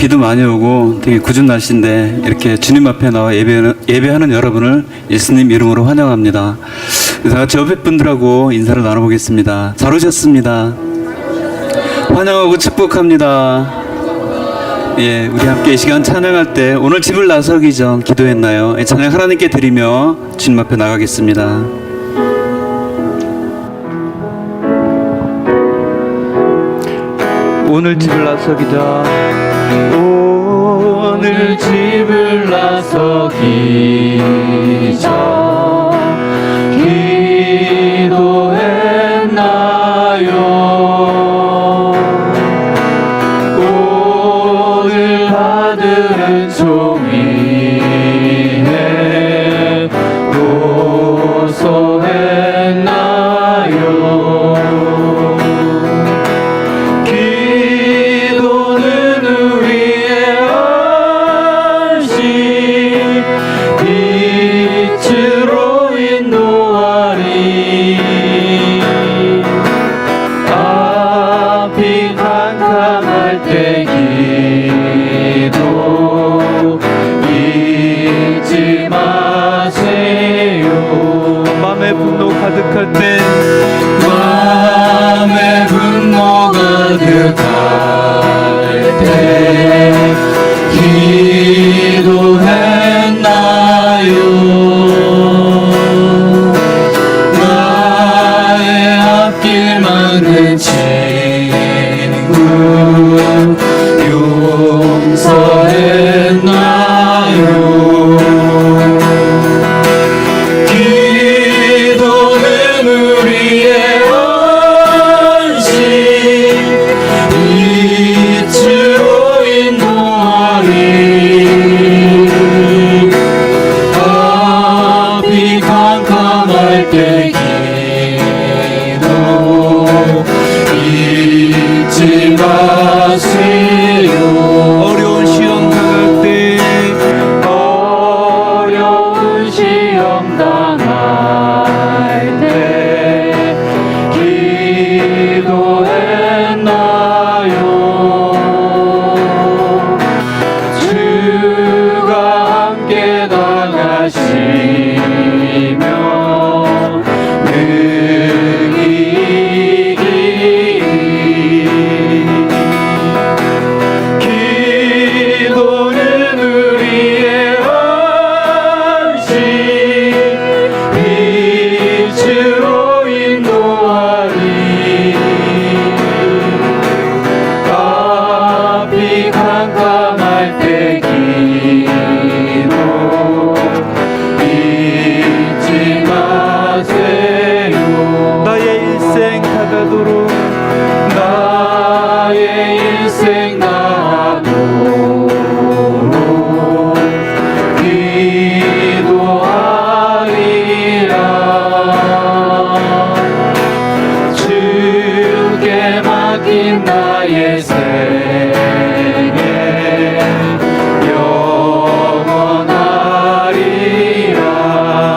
비도 많이 오고 되게 궂은 날씨인데 이렇게 주님 앞에 나와 예배하는 여러분을 예수님 이름으로 환영합니다. 다 같이 옆에 분들하고 인사를 나눠보겠습니다. 잘 오셨습니다. 환영하고 축복합니다. 예, 우리 함께 이 시간 찬양할 때 오늘 집을 나서기 전 기도했나요? 찬양 하나님께 드리며 주님 앞에 나가겠습니다. 오늘 집을 나서기 전 오늘 집을 나서기 전 기도했나요? 오늘 받은 종이에 고소했나요? 빛으로 인도하리. 앞이 캄캄할 때 기도 잊지 마세요. 마음의 분노 가득할 때 마음의 분노 가득할 때 기도했나요? 나의 앞길 막는 친구 용서했나요? 기도는 우리의 원신 빛으로 인도하리. 앞이 캄캄할 때 기도 잊지 마세요. 어려운 시험 당할 때 어려운 시험 당할 때 기도했나요? 주가 함께 나가시며 능히 이기리. 기도는 우리의 원신 빛으로 인도하리. 앞이 캄캄할 때 기도 잊지 마세요. 나의 일생 다가도록 나의 인생 나도록 기도하리라. 주께 맡긴 나의 생애 영원하리라.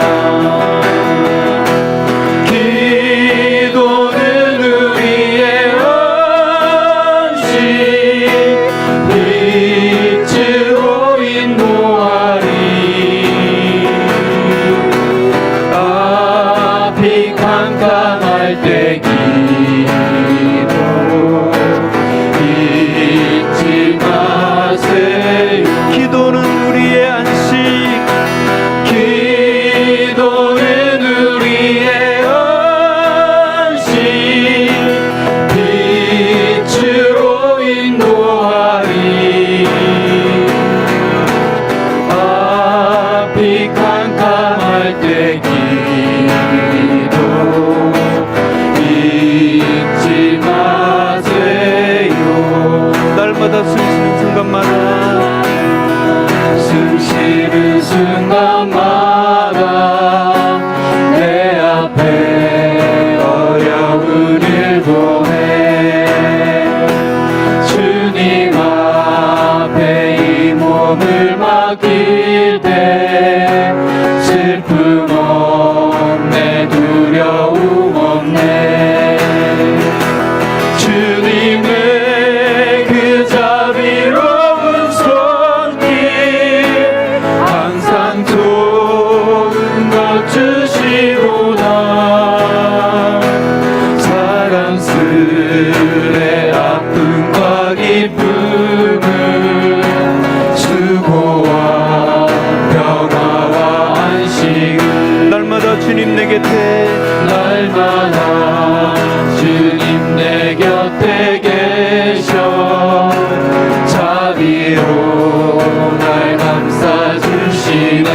기도는 우리의 원신 빛으로 인도하리. 앞이 캄캄할 때 기도 잊지 마세요. 기도는 우리의 안식 기도는 우리의 원신 빛으로 인도하리. 앞이 캄캄할 때 기도 잊지 마세요. 날마다 숨쉬는 순간마다 숨쉬는 순간마다 내 앞에 어려운 일도 해. 주님 앞에 이 몸을 맡길 때 슬픔 없네 두려움 없네. 주님의 그 자비로운 내 곁에 날마다 주님 내 곁에 계셔 자비로 날 감싸주시네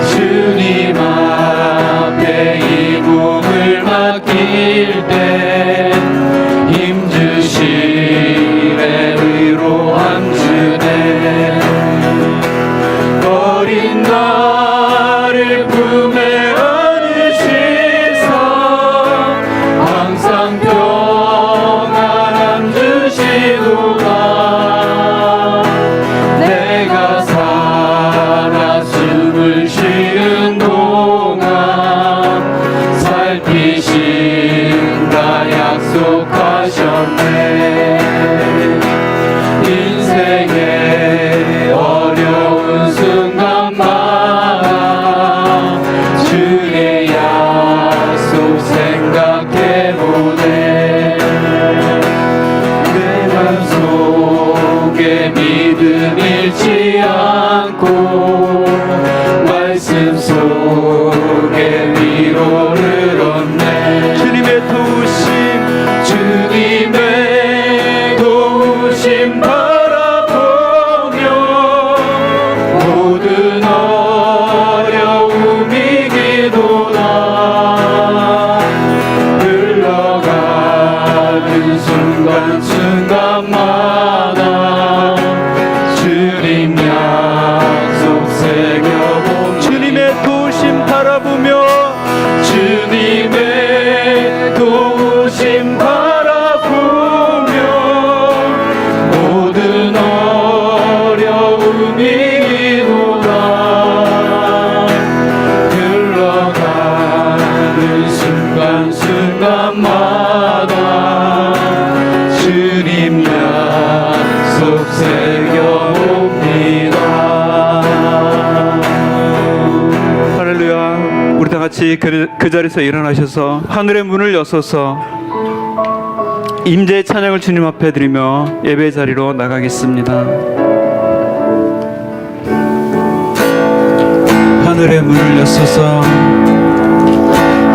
주님 앞에 이 몸을 맡길 때 힘주시네 위로함 주네 어린 나를 품에 안으시사 항상 평안함 주시도다 내가 살아 숨을 쉬는 동안 살피신다 약속하셨네 인생의 어려운 순간마다 주의 약속 생각해보네 내 맘속에 믿음 잃지 않고 말씀 속에 위로를 얻네 주님의 도우심 주님의 도우심 바라보며 모든 어려움 이기도다 흘러가는 순간순간마다 주님 약속 새겨봅니다 주님의 도우심 바라보며 주님의 도우심 바라보며 모든 어려움 이기도다 흘러가는 순간순간마다 주님 약속 새겨옵니다 할렐루야. 우리 다 같이 그 자리에서 일어나셔서 하늘의 문을 여소서 임재의 찬양을 주님 앞에 드리며 예배 자리로 나가겠습니다. 하늘의 문을 여소서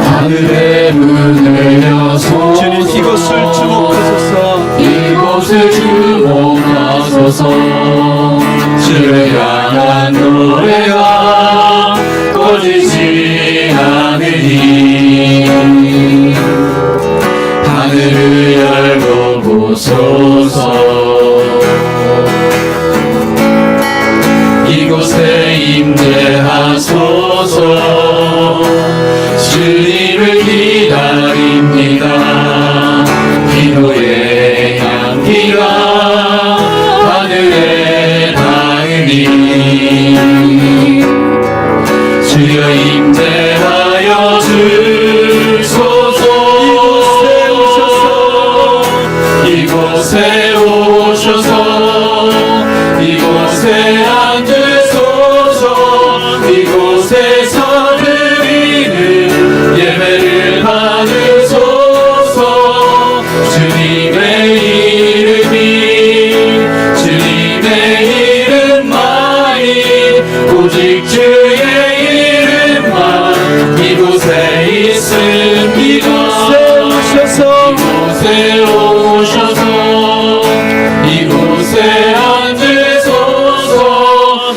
하늘의 문을 여소 주님 이곳을 주목하소서 이곳을 주목하소서 주를 향한 노래가 꺼지지 않으니 하늘을 열고 보소서 이곳에 임재하소서 주님을 기다립니다 기도의 향기가 하늘에 닿으니 주여 임재하여 주소서 이곳에 오셔서 이곳에 앉으소서 이곳에서 드리는 예배를 받으소서 주님의 주님의 이름만이 오직 주의 이름만 이곳에 있습니다 이곳에 오셔서 이곳에 앉으소서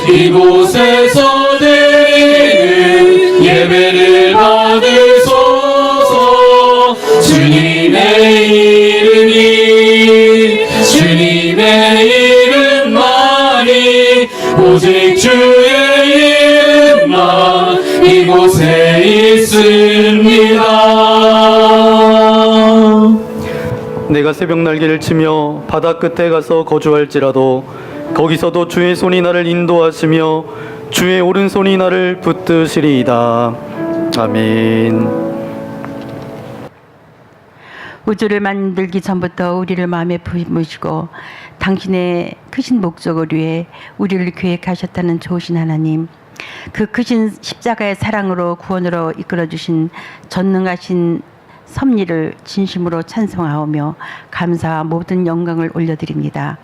이곳에서 드리는 예배를 받으소서 주님의 이름만이 오직 주의 이름만 이곳에 있습니다 내가 새벽 날개를 치며 바다 끝에 가서 거주할지라도 거기서도 주의 손이 나를 인도하시며 주의 오른손이 나를 붙드시리이다. 아멘. 우주를 만들기 전부터 우리를 마음에 품으시고 당신의 크신 목적을 위해 우리를 계획하셨다는 좋으신 하나님, 그 크신 십자가의 사랑으로 구원으로 이끌어주신 전능하신 섭리를 진심으로 찬송하오며 감사와 모든 영광을 올려드립니다.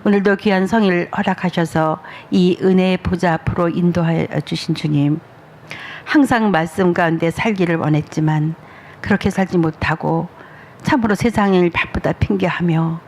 오늘도 귀한 성일 허락하셔서 이 은혜의 보좌 앞으로 인도하여 주신 주님, 항상 말씀 가운데 살기를 원했지만 그렇게 살지 못하고 참으로 세상을 바쁘다 핑계하며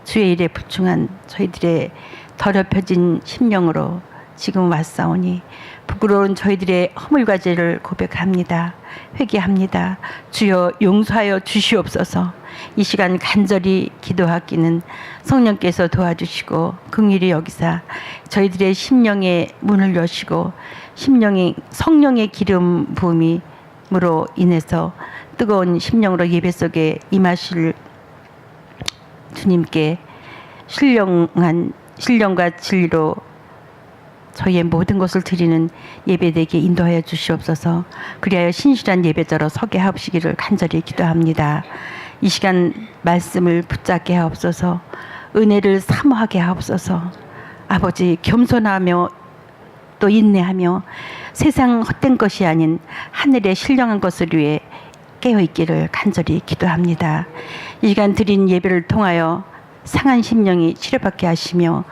주의 일에 부충한 저희들의 더럽혀진 심령으로 지금 왔사오니 부끄러운 저희들의 허물과 죄를 고백합니다. 회개합니다. 주여 용서하여 주시옵소서. 이 시간 간절히 기도하기는 성령께서 도와주시고 긍휼히 여기사 저희들의 심령의 문을 여시고 심령이 성령의 기름 부음으로 인해서 뜨거운 심령으로 예배 속에 임하실 주님께 신령과 진리로 저희의 모든 것을 드리는 예배되게 인도하여 주시옵소서. 그리하여 신실한 예배자로 서게 하옵시기를 간절히 기도합니다. 이 시간 말씀을 붙잡게 하옵소서. 은혜를 사모하게 하옵소서. 아버지 겸손하며 또 인내하며 세상 헛된 것이 아닌 하늘의 신령한 것을 위해 깨어있기를 간절히 기도합니다. 이 시간 드린 예배를 통하여 상한 심령이 치료받게 하시며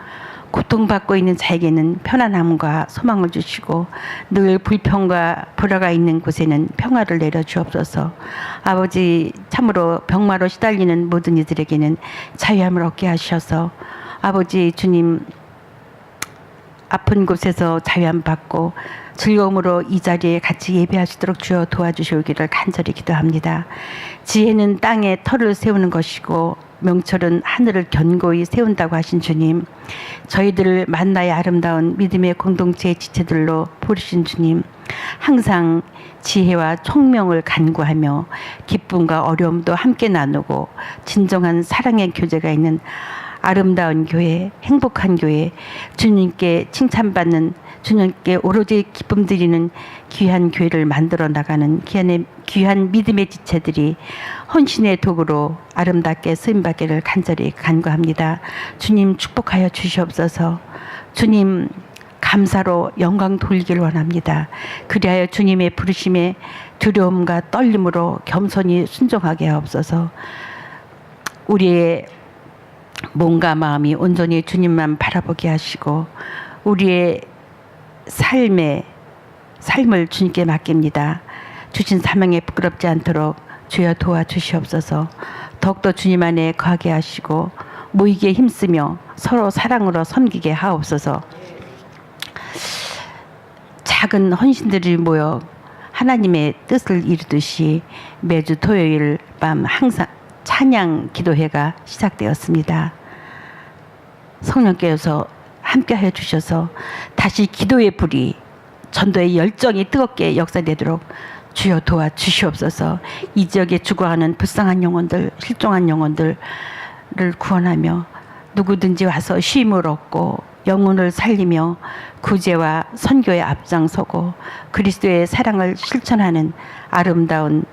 고통받고 있는 자에게는 편안함과 소망을 주시고 늘 불평과 불화가 있는 곳에는 평화를 내려주옵소서. 아버지 참으로 병마로 시달리는 모든 이들에게는 자유함을 얻게 하셔서 아버지 주님 아픈 곳에서 자유함 받고 즐거움으로 이 자리에 같이 예배하시도록 주여 도와주시기를 간절히 기도합니다. 지혜는 땅에 터를 세우는 것이고 명철은 하늘을 견고히 세운다고 하신 주님, 저희들을 만나의 아름다운 믿음의 공동체의 지체들로 부르신 주님, 항상 지혜와 총명을 간구하며 기쁨과 어려움도 함께 나누고 진정한 사랑의 교제가 있는 아름다운 교회, 행복한 교회, 주님께 칭찬받는, 주님께 오로지 기쁨 드리는 귀한 교회를 만들어 나가는 귀한 믿음의 지체들이 헌신의 도구로 아름답게 쓰임받기를 간절히 간구합니다. 주님 축복하여 주시옵소서. 주님 감사로 영광 돌리기를 원합니다. 그리하여 주님의 부르심에 두려움과 떨림으로 겸손히 순종하게 하옵소서. 우리의 몸과 마음이 온전히 주님만 바라보게 하시고 우리의 삶을 주님께 맡깁니다. 주신 사명에 부끄럽지 않도록 주여 도와주시옵소서. 더욱더 주님 안에 거하게 하시고 모이기에 힘쓰며 서로 사랑으로 섬기게 하옵소서. 작은 헌신들이 모여 하나님의 뜻을 이루듯이 매주 토요일 밤 항상 찬양 기도회가 시작되었습니다. 성령께서 함께하여 주셔서 다시 기도의 불이 전도의 열정이 뜨겁게 역사되도록 주여 도와주시옵소서. 이 지역에 죽어가는 불쌍한 영혼들, 실종한 영혼들을 구원하며 누구든지 와서 쉼을 얻고 영혼을 살리며 구제와 선교에 앞장서고 그리스도의 사랑을 실천하는 아름다운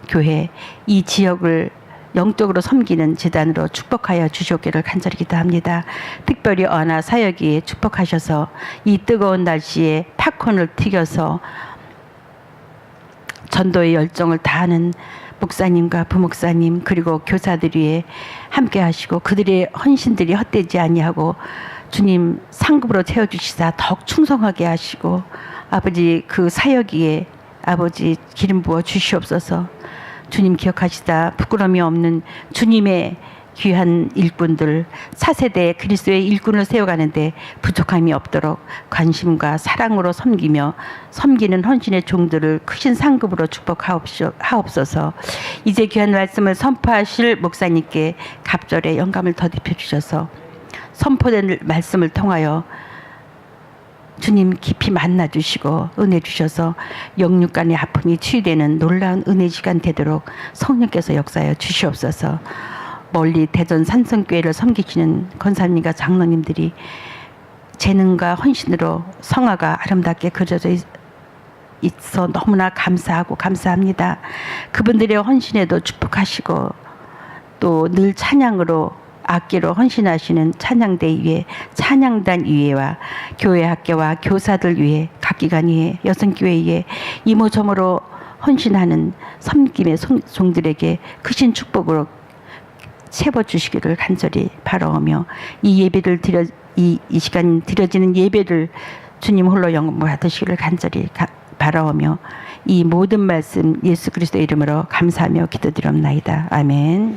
교회, 이 지역을 영적으로 섬기는 재단으로 축복하여 주시옵기를 간절히 기도합니다. 특별히 언하 사역에 축복하셔서 이 뜨거운 날씨에 팝콘을 튀겨서 전도의 열정을 다하는 목사님과 부목사님 그리고 교사들 위해 함께 하시고 그들의 헌신들이 헛되지 아니하고 주님 상급으로 채워주시사 더욱 충성하게 하시고 아버지 그 사역 위에 아버지 기름 부어 주시옵소서. 주님 기억하시다 부끄러움이 없는 주님의 귀한 일꾼들 4세대 그리스도의 일꾼을 세워가는데 부족함이 없도록 관심과 사랑으로 섬기며 섬기는 헌신의 종들을 크신 상급으로 축복하옵소서. 이제 귀한 말씀을 선포하실 목사님께 갑절의 영감을 더딥혀 주셔서 선포된 말씀을 통하여 주님 깊이 만나주시고 은혜 주셔서 영육간의 아픔이 치유되는 놀라운 은혜 시간 되도록 성령께서 역사하여 주시옵소서. 멀리 대전 산성교회를 섬기시는 권사님과 장로님들이 재능과 헌신으로 성화가 아름답게 그려져 있어 너무나 감사하고 감사합니다. 그분들의 헌신에도 축복하시고 또 늘 찬양으로 악기로 헌신하시는 찬양대 위에 찬양단 위에와 교회 학교와 교사들 위에 각 기관 위에 여성교회 위에 이모저모로 헌신하는 섬김의 종들에게 크신 축복으로 채워주시기를 간절히 바라오며 이 예배를 이 시간 드려지는 예배를 주님 홀로 영광 받으시기를 간절히 바라오며 이 모든 말씀 예수 그리스도의 이름으로 감사하며 기도드리옵나이다. 아멘.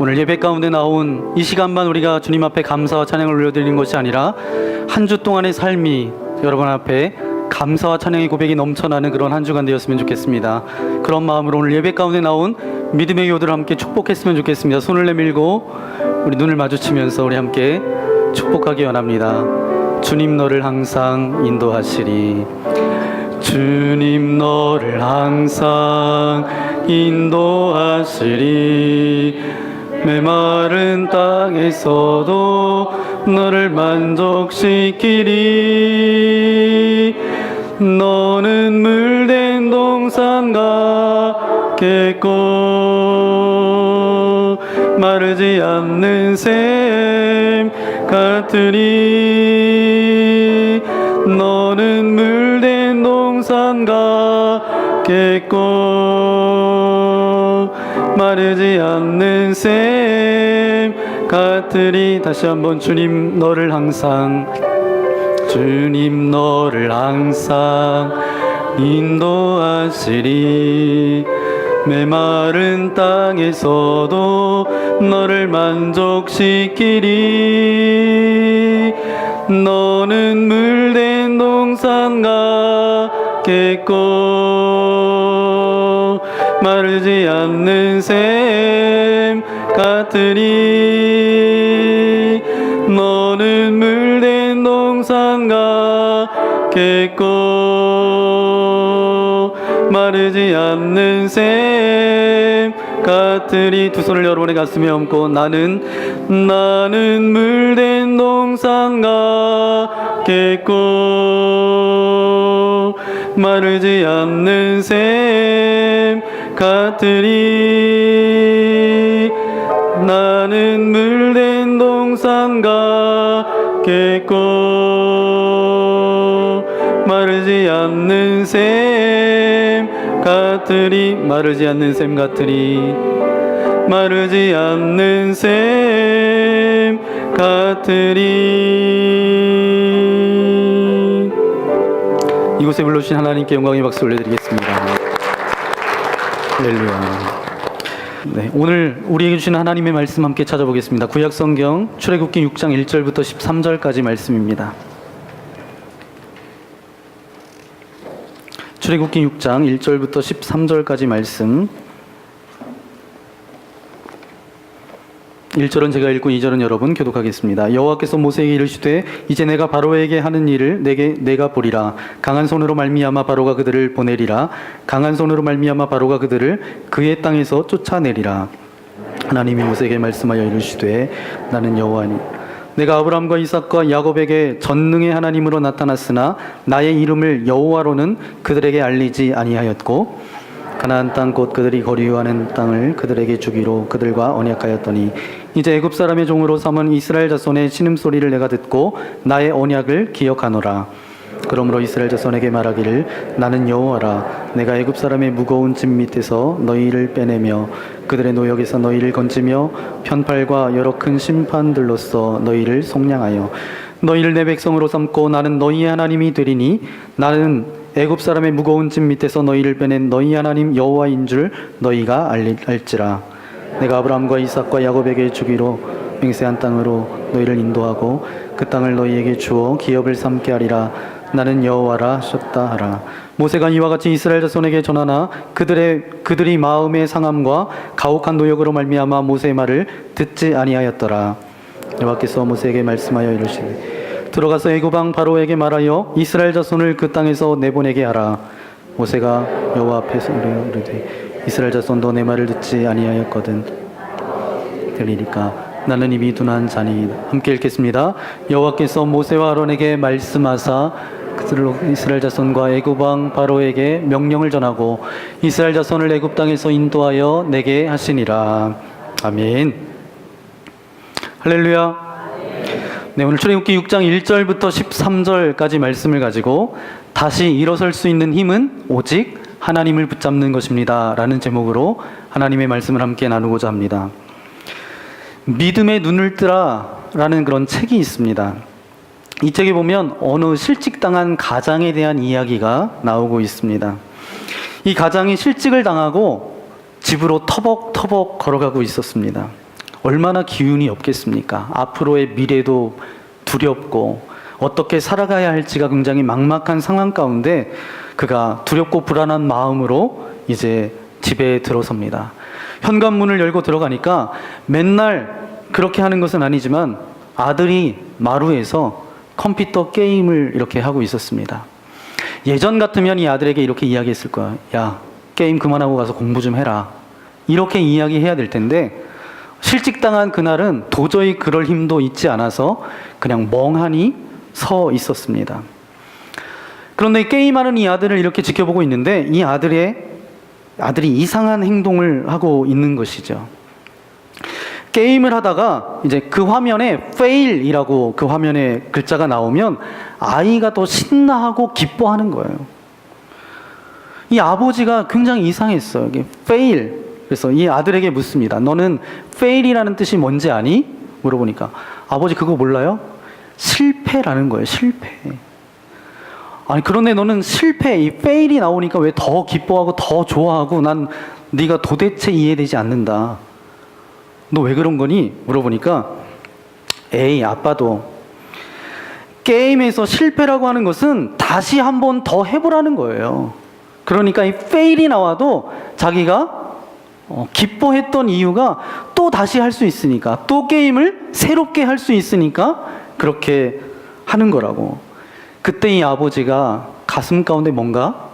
오늘 예배 가운데 나온 이 시간만 우리가 주님 앞에 감사와 찬양을 올려드리는 것이 아니라 한 주 동안의 삶이 여러분 앞에 감사와 찬양의 고백이 넘쳐나는 그런 한 주간 되었으면 좋겠습니다. 그런 마음으로 오늘 예배 가운데 나온 믿음의 교우들을 함께 축복했으면 좋겠습니다. 손을 내밀고 우리 눈을 마주치면서 우리 함께 축복하기 원합니다. 주님 너를 항상 인도하시리. 주님 너를 항상 인도하시리. 메마른 땅에서도 너를 만족시키리. 너는 물된 동산 같겠고 마르지 않는 샘 같으리. 너는 물된 동산 같겠고 마르지 않는 샘 같으리. 다시 한번 주님 너를 항상 인도하시리. 메마른 땅에서도 너를 만족시키리. 너는 물된 동산 같겠고 마르지 않는 샘 같으리. 너는 물된 동산 같겠고 마르지 않는 샘 같으리. 두 손을 여러분의 가슴에 얹고 나는 물된 동산 같겠고 마르지 않는 샘 같으리. 나는 물된 동산 같겠고 마르지 않는 샘 같으리. 마르지 않는 샘 같으리. 마르지 않는 샘 같으리. 이곳에 불러주신 하나님께 영광의 박수 올려드리겠습니다. 할렐루야. 네, 오늘 우리에게 주신 하나님의 말씀 함께 찾아보겠습니다. 구약성경 출애굽기 6장 1절부터 13절까지 말씀입니다. 출애굽기 6장 1절부터 13절까지 말씀. 1절은 제가 읽고 2절은 여러분 교독하겠습니다. 여호와께서 모세에게 이르시되 이제 내가 바로에게 하는 일을 내가 보리라. 강한 손으로 말미암아 바로가 그들을 보내리라. 강한 손으로 말미암아 바로가 그들을 그의 땅에서 쫓아내리라. 하나님이 모세에게 말씀하여 이르시되 나는 여호와니 내가 아브라함과 이삭과 야곱에게 전능의 하나님으로 나타났으나 나의 이름을 여호와로는 그들에게 알리지 아니하였고 가나안 땅 곧 그들이 거류하는 땅을 그들에게 주기로 그들과 언약하였더니 이제 애굽 사람의 종으로 삼은 이스라엘 자손의 신음소리를 내가 듣고 나의 언약을 기억하노라. 그러므로 이스라엘 자손에게 말하기를 나는 여호와라. 내가 애굽 사람의 무거운 짐 밑에서 너희를 빼내며 그들의 노역에서 너희를 건지며 편팔과 여러 큰 심판들로써 너희를 속량하여 너희를 내 백성으로 삼고 나는 너희의 하나님이 되리니 나는 애굽 사람의 무거운 짐 밑에서 너희를 빼낸 너희 하나님 여호와인 줄 너희가 알지라. 내가 아브라함과 이삭과 야곱에게 주기로 맹세한 땅으로 너희를 인도하고 그 땅을 너희에게 주어 기업을 삼게 하리라. 나는 여호와라 하셨다 하라. 모세가 이와 같이 이스라엘 자손에게 전하나 그들이 마음의 상함과 가혹한 노역으로 말미암아 모세의 말을 듣지 아니하였더라. 여호와께서 모세에게 말씀하여 이르시되 들어가서 애굽 왕 바로에게 말하여 이스라엘 자손을 그 땅에서 내보내게 하라. 모세가 여호와 앞에서 이르되 이스라엘 자손도 내 말을 듣지 아니하였거든 들리니까 나는 입이 둔한 자니. 함께 읽겠습니다. 여호와께서 모세와 아론에게 말씀하사 그들로 이스라엘 자손과 애굽 왕 바로에게 명령을 전하고 이스라엘 자손을 애굽 땅에서 인도하여 내게 하시니라. 아멘. 할렐루야. 네, 오늘 출애굽기 6장 1절부터 13절까지 말씀을 가지고 다시 일어설 수 있는 힘은 오직 하나님을 붙잡는 것입니다 라는 제목으로 하나님의 말씀을 함께 나누고자 합니다. 믿음의 눈을 뜨라 라는 그런 책이 있습니다. 이 책에 보면 어느 실직당한 가장에 대한 이야기가 나오고 있습니다. 이 가장이 실직을 당하고 집으로 터벅터벅 걸어가고 있었습니다. 얼마나 기운이 없겠습니까? 앞으로의 미래도 두렵고 어떻게 살아가야 할지가 굉장히 막막한 상황 가운데 그가 두렵고 불안한 마음으로 이제 집에 들어섭니다. 현관문을 열고 들어가니까 맨날 그렇게 하는 것은 아니지만 아들이 마루에서 컴퓨터 게임을 이렇게 하고 있었습니다. 예전 같으면 이 아들에게 이렇게 이야기했을 거야. 야, 게임 그만하고 가서 공부 좀 해라. 이렇게 이야기해야 될 텐데 실직당한 그날은 도저히 그럴 힘도 있지 않아서 그냥 멍하니 서 있었습니다. 그런데 게임하는 이 아들을 이렇게 지켜보고 있는데 이 아들이 이상한 행동을 하고 있는 것이죠. 게임을 하다가 이제 그 화면에 fail이라고 그 화면에 글자가 나오면 아이가 더 신나하고 기뻐하는 거예요. 이 아버지가 굉장히 이상했어요. 이게 fail. 그래서 이 아들에게 묻습니다. 너는 fail이라는 뜻이 뭔지 아니? 물어보니까 아버지 그거 몰라요? 실패라는 거예요. 실패. 아니 그런데 너는 실패, 이 fail이 나오니까 왜 더 기뻐하고 더 좋아하고 난 네가 도대체 이해되지 않는다. 너 왜 그런 거니? 물어보니까 에이 아빠도 게임에서 실패라고 하는 것은 다시 한 번 더 해보라는 거예요. 그러니까 이 fail이 나와도 자기가 기뻐했던 이유가 또 다시 할 수 있으니까 또 게임을 새롭게 할 수 있으니까 그렇게 하는 거라고. 그때 이 아버지가 가슴 가운데 뭔가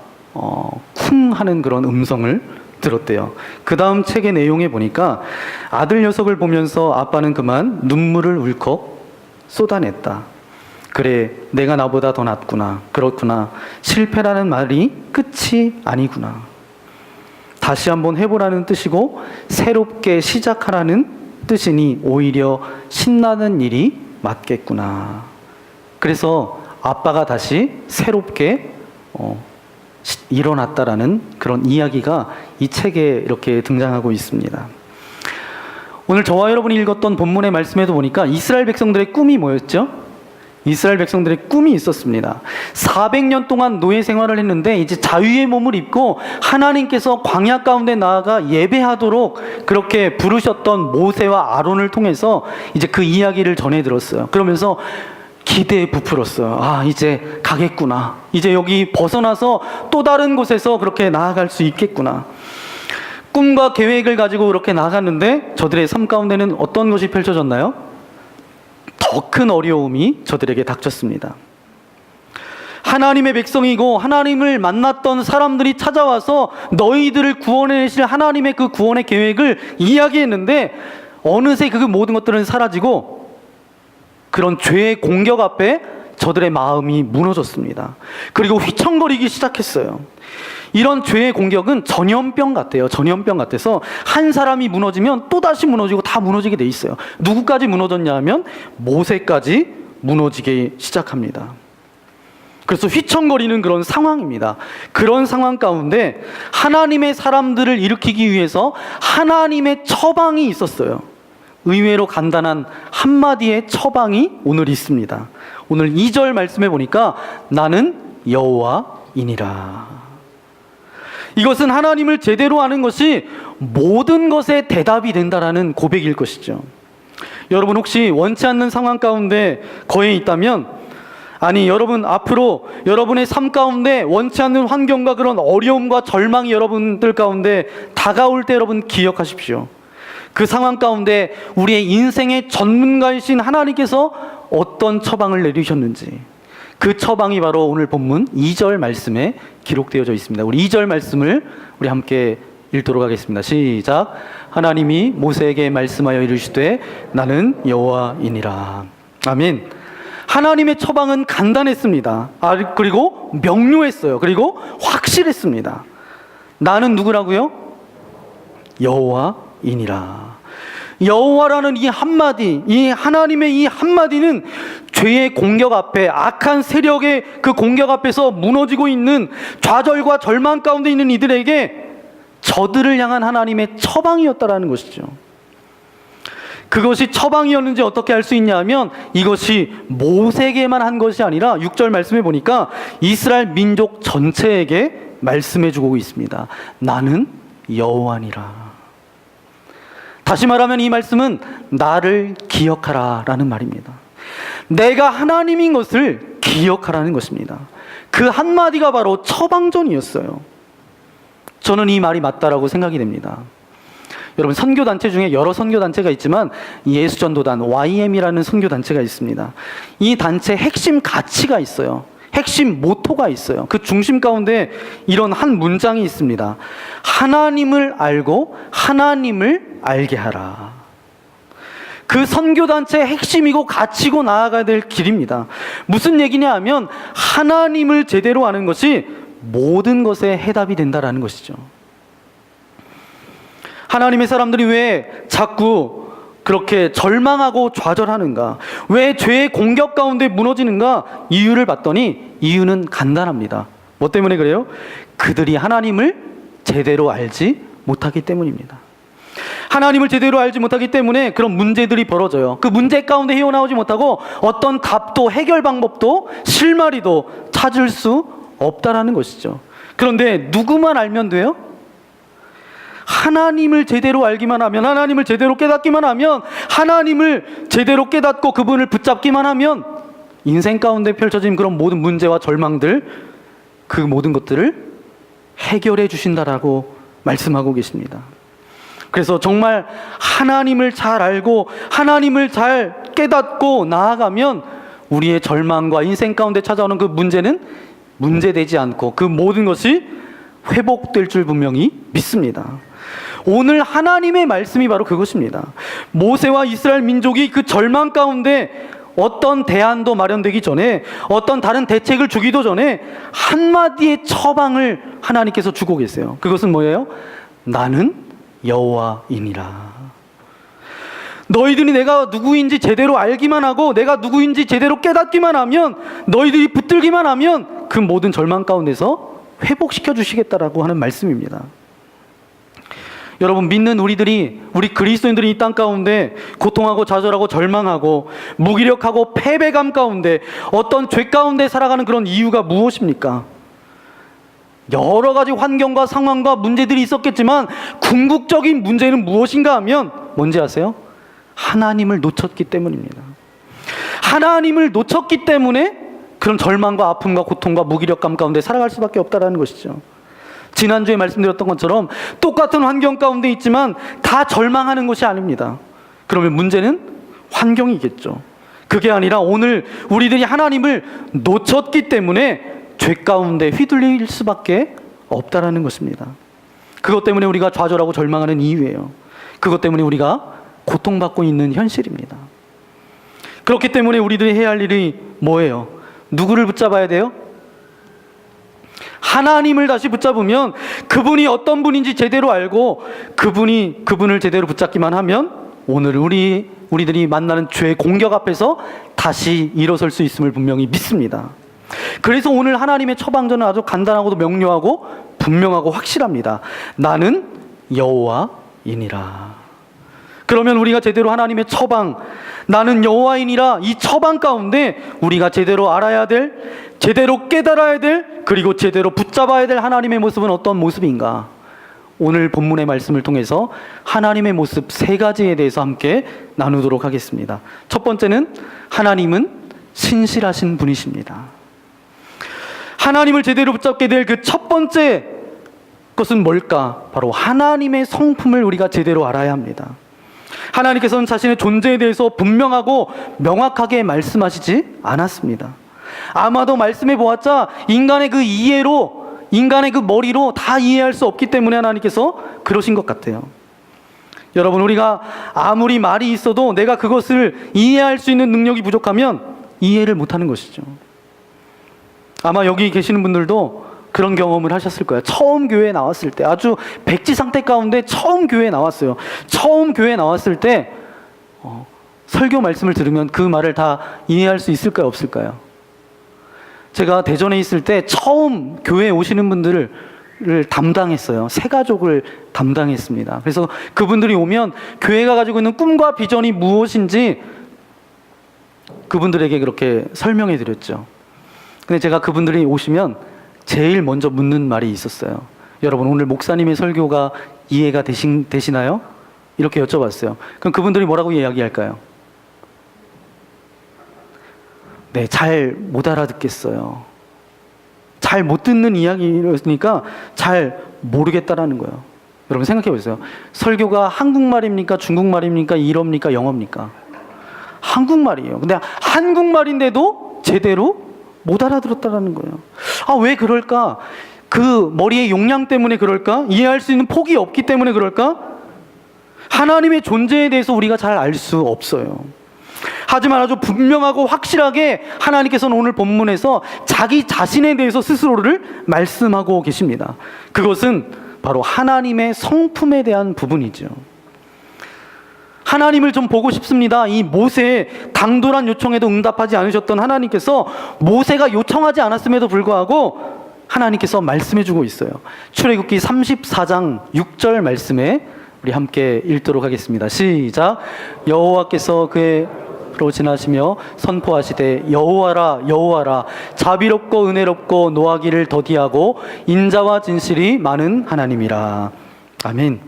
쿵 하는 그런 음성을 들었대요. 그 다음 책의 내용에 보니까 아들 녀석을 보면서 아빠는 그만 눈물을 울컥 쏟아냈다. 그래, 내가 나보다 더 낫구나. 그렇구나. 실패라는 말이 끝이 아니구나. 다시 한번 해보라는 뜻이고 새롭게 시작하라는 뜻이니 오히려 신나는 일이 맞겠구나. 그래서 아빠가 다시 새롭게 일어났다라는 그런 이야기가 이 책에 이렇게 등장하고 있습니다. 오늘 저와 여러분이 읽었던 본문의 말씀에도 보니까 이스라엘 백성들의 꿈이 뭐였죠? 이스라엘 백성들의 꿈이 있었습니다. 400년 동안 노예 생활을 했는데 이제 자유의 몸을 입고 하나님께서 광야 가운데 나아가 예배하도록 그렇게 부르셨던 모세와 아론을 통해서 이제 그 이야기를 전해 들었어요. 그러면서 기대에 부풀었어요. 아, 이제 가겠구나. 이제 여기 벗어나서 또 다른 곳에서 그렇게 나아갈 수 있겠구나. 꿈과 계획을 가지고 그렇게 나아갔는데 저들의 삶 가운데는 어떤 것이 펼쳐졌나요? 더 큰 어려움이 저들에게 닥쳤습니다. 하나님의 백성이고 하나님을 만났던 사람들이 찾아와서 너희들을 구원해내실 하나님의 그 구원의 계획을 이야기했는데 어느새 그 모든 것들은 사라지고 그런 죄의 공격 앞에 저들의 마음이 무너졌습니다. 그리고 휘청거리기 시작했어요. 이런 죄의 공격은 전염병 같아요. 전염병 같아서 한 사람이 무너지면 또다시 무너지고 다 무너지게 돼 있어요. 누구까지 무너졌냐 하면 모세까지 무너지기 시작합니다. 그래서 휘청거리는 그런 상황입니다. 그런 상황 가운데 하나님의 사람들을 일으키기 위해서 하나님의 처방이 있었어요. 의외로 간단한 한마디의 처방이 오늘 있습니다. 오늘 2절 말씀해 보니까 나는 여호와이니라. 이것은 하나님을 제대로 아는 것이 모든 것에 대답이 된다라는 고백일 것이죠. 여러분 혹시 원치 않는 상황 가운데 거해 있다면, 아니 여러분 앞으로 여러분의 삶 가운데 원치 않는 환경과 그런 어려움과 절망이 여러분들 가운데 다가올 때 여러분 기억하십시오. 그 상황 가운데 우리의 인생의 전문가이신 하나님께서 어떤 처방을 내리셨는지, 그 처방이 바로 오늘 본문 2절 말씀에 기록되어져 있습니다. 우리 2절 말씀을 우리 함께 읽도록 하겠습니다. 시작. 하나님이 모세에게 말씀하여 이르시되 나는 여호와이니라. 아멘. 하나님의 처방은 간단했습니다. 그리고 명료했어요. 그리고 확실했습니다. 나는 누구라고요? 여호와이니라. 여호와라는 이 한마디, 이 하나님의 이 한마디는 죄의 공격 앞에, 악한 세력의 그 공격 앞에서 무너지고 있는, 좌절과 절망 가운데 있는 이들에게 저들을 향한 하나님의 처방이었다라는 것이죠. 그것이 처방이었는지 어떻게 알 수 있냐면, 이것이 모세에게만 한 것이 아니라 6절 말씀해 보니까 이스라엘 민족 전체에게 말씀해 주고 있습니다. 나는 여호와니라. 다시 말하면 이 말씀은 나를 기억하라 라는 말입니다. 내가 하나님인 것을 기억하라는 것입니다. 그 한마디가 바로 처방전이었어요. 저는 이 말이 맞다라고 생각이 됩니다. 여러분, 선교단체 중에 여러 선교단체가 있지만 예수전도단 YM이라는 선교단체가 있습니다. 이 단체의 핵심 가치가 있어요. 핵심 모토가 있어요. 그 중심 가운데 이런 한 문장이 있습니다. 하나님을 알고 하나님을 알게 하라. 그 선교단체의 핵심이고 가치고 나아가야 될 길입니다. 무슨 얘기냐 하면 하나님을 제대로 아는 것이 모든 것의 해답이 된다라는 것이죠. 하나님의 사람들이 왜 자꾸 그렇게 절망하고 좌절하는가? 왜 죄의 공격 가운데 무너지는가? 이유를 봤더니 이유는 간단합니다. 뭐 때문에 그래요? 그들이 하나님을 제대로 알지 못하기 때문입니다. 하나님을 제대로 알지 못하기 때문에 그런 문제들이 벌어져요. 그 문제 가운데 헤어나오지 못하고 어떤 답도, 해결 방법도, 실마리도 찾을 수 없다라는 것이죠. 그런데 누구만 알면 돼요? 하나님을 제대로 알기만 하면, 하나님을 제대로 깨닫기만 하면, 하나님을 제대로 깨닫고 그분을 붙잡기만 하면 인생 가운데 펼쳐진 그런 모든 문제와 절망들, 그 모든 것들을 해결해 주신다라고 말씀하고 계십니다. 그래서 정말 하나님을 잘 알고 하나님을 잘 깨닫고 나아가면 우리의 절망과 인생 가운데 찾아오는 그 문제는 문제되지 않고 그 모든 것이 회복될 줄 분명히 믿습니다. 오늘 하나님의 말씀이 바로 그것입니다. 모세와 이스라엘 민족이 그 절망 가운데 어떤 대안도 마련되기 전에, 어떤 다른 대책을 주기도 전에 한마디의 처방을 하나님께서 주고 계세요. 그것은 뭐예요? 나는 여호와이니라. 너희들이 내가 누구인지 제대로 알기만 하고 내가 누구인지 제대로 깨닫기만 하면, 너희들이 붙들기만 하면 그 모든 절망 가운데서 회복시켜 주시겠다라고 하는 말씀입니다. 여러분, 믿는 우리 그리스도인들이 이 땅 가운데 고통하고 좌절하고 절망하고 무기력하고 패배감 가운데 어떤 죄 가운데 살아가는 그런 이유가 무엇입니까? 여러 가지 환경과 상황과 문제들이 있었겠지만 궁극적인 문제는 무엇인가 하면 뭔지 아세요? 하나님을 놓쳤기 때문입니다. 하나님을 놓쳤기 때문에 그런 절망과 아픔과 고통과 무기력감 가운데 살아갈 수밖에 없다는 것이죠. 지난주에 말씀드렸던 것처럼 똑같은 환경 가운데 있지만 다 절망하는 것이 아닙니다. 그러면 문제는 환경이겠죠. 그게 아니라 오늘 우리들이 하나님을 놓쳤기 때문에 죄 가운데 휘둘릴 수밖에 없다라는 것입니다. 그것 때문에 우리가 좌절하고 절망하는 이유예요. 그것 때문에 우리가 고통받고 있는 현실입니다. 그렇기 때문에 우리들이 해야 할 일이 뭐예요? 누구를 붙잡아야 돼요? 하나님을 다시 붙잡으면 그분이 어떤 분인지 제대로 알고 그분을 제대로 붙잡기만 하면 오늘 우리들이 만나는 죄의 공격 앞에서 다시 일어설 수 있음을 분명히 믿습니다. 그래서 오늘 하나님의 처방전은 아주 간단하고도 명료하고 분명하고 확실합니다. 나는 여호와이니라. 그러면 우리가 제대로 하나님의 처방, 나는 여호와이니라, 이 처방 가운데 우리가 제대로 알아야 될, 제대로 깨달아야 될, 그리고 제대로 붙잡아야 될 하나님의 모습은 어떤 모습인가? 오늘 본문의 말씀을 통해서 하나님의 모습 3가지에 대해서 함께 나누도록 하겠습니다. 첫 번째는 하나님은 신실하신 분이십니다. 하나님을 제대로 붙잡게 될 그 첫 번째 것은 뭘까? 바로 하나님의 성품을 우리가 제대로 알아야 합니다. 하나님께서는 자신의 존재에 대해서 분명하고 명확하게 말씀하시지 않았습니다. 아마도 말씀해 보았자 인간의 그 이해로, 인간의 그 머리로 다 이해할 수 없기 때문에 하나님께서 그러신 것 같아요. 여러분, 우리가 아무리 말이 있어도 내가 그것을 이해할 수 있는 능력이 부족하면 이해를 못하는 것이죠. 아마 여기 계시는 분들도 그런 경험을 하셨을 거예요. 처음 교회에 나왔을 때, 아주 백지 상태 가운데 처음 교회에 나왔어요. 처음 교회에 나왔을 때 설교 말씀을 들으면 그 말을 다 이해할 수 있을까요, 없을까요? 제가 대전에 있을 때 처음 교회에 오시는 분들을 담당했어요. 세 가족을 담당했습니다. 그래서 그분들이 오면 교회가 가지고 있는 꿈과 비전이 무엇인지 그분들에게 그렇게 설명해 드렸죠. 근데 제가 그분들이 오시면 제일 먼저 묻는 말이 있었어요. 여러분, 오늘 목사님의 설교가 이해가 되시나요? 이렇게 여쭤봤어요. 그럼 그분들이 뭐라고 이야기할까요? 네, 잘 못 알아듣겠어요. 잘 못 듣는 이야기였으니까 잘 모르겠다라는 거예요. 여러분 생각해 보세요. 설교가 한국말입니까? 중국말입니까? 일어입니까? 영어입니까? 한국말이에요. 근데 한국말인데도 제대로 못 알아들었다라는 거예요. 아, 왜 그럴까? 그 머리의 용량 때문에 그럴까? 이해할 수 있는 폭이 없기 때문에 그럴까? 하나님의 존재에 대해서 우리가 잘 알 수 없어요. 하지만 아주 분명하고 확실하게 하나님께서는 오늘 본문에서 자기 자신에 대해서 스스로를 말씀하고 계십니다. 그것은 바로 하나님의 성품에 대한 부분이죠. 하나님을 좀 보고 싶습니다. 이 모세의 당돌한 요청에도 응답하지 않으셨던 하나님께서 모세가 요청하지 않았음에도 불구하고 하나님께서 말씀해 주고 있어요. 출애굽기 34장 6절 말씀에 우리 함께 읽도록 하겠습니다. 시작. 여호와께서 그의 로 지나시며 선포하시되 여호와라 여호와라 자비롭고 은혜롭고 노하기를 더디하고 인자와 진실이 많은 하나님이라. 아멘.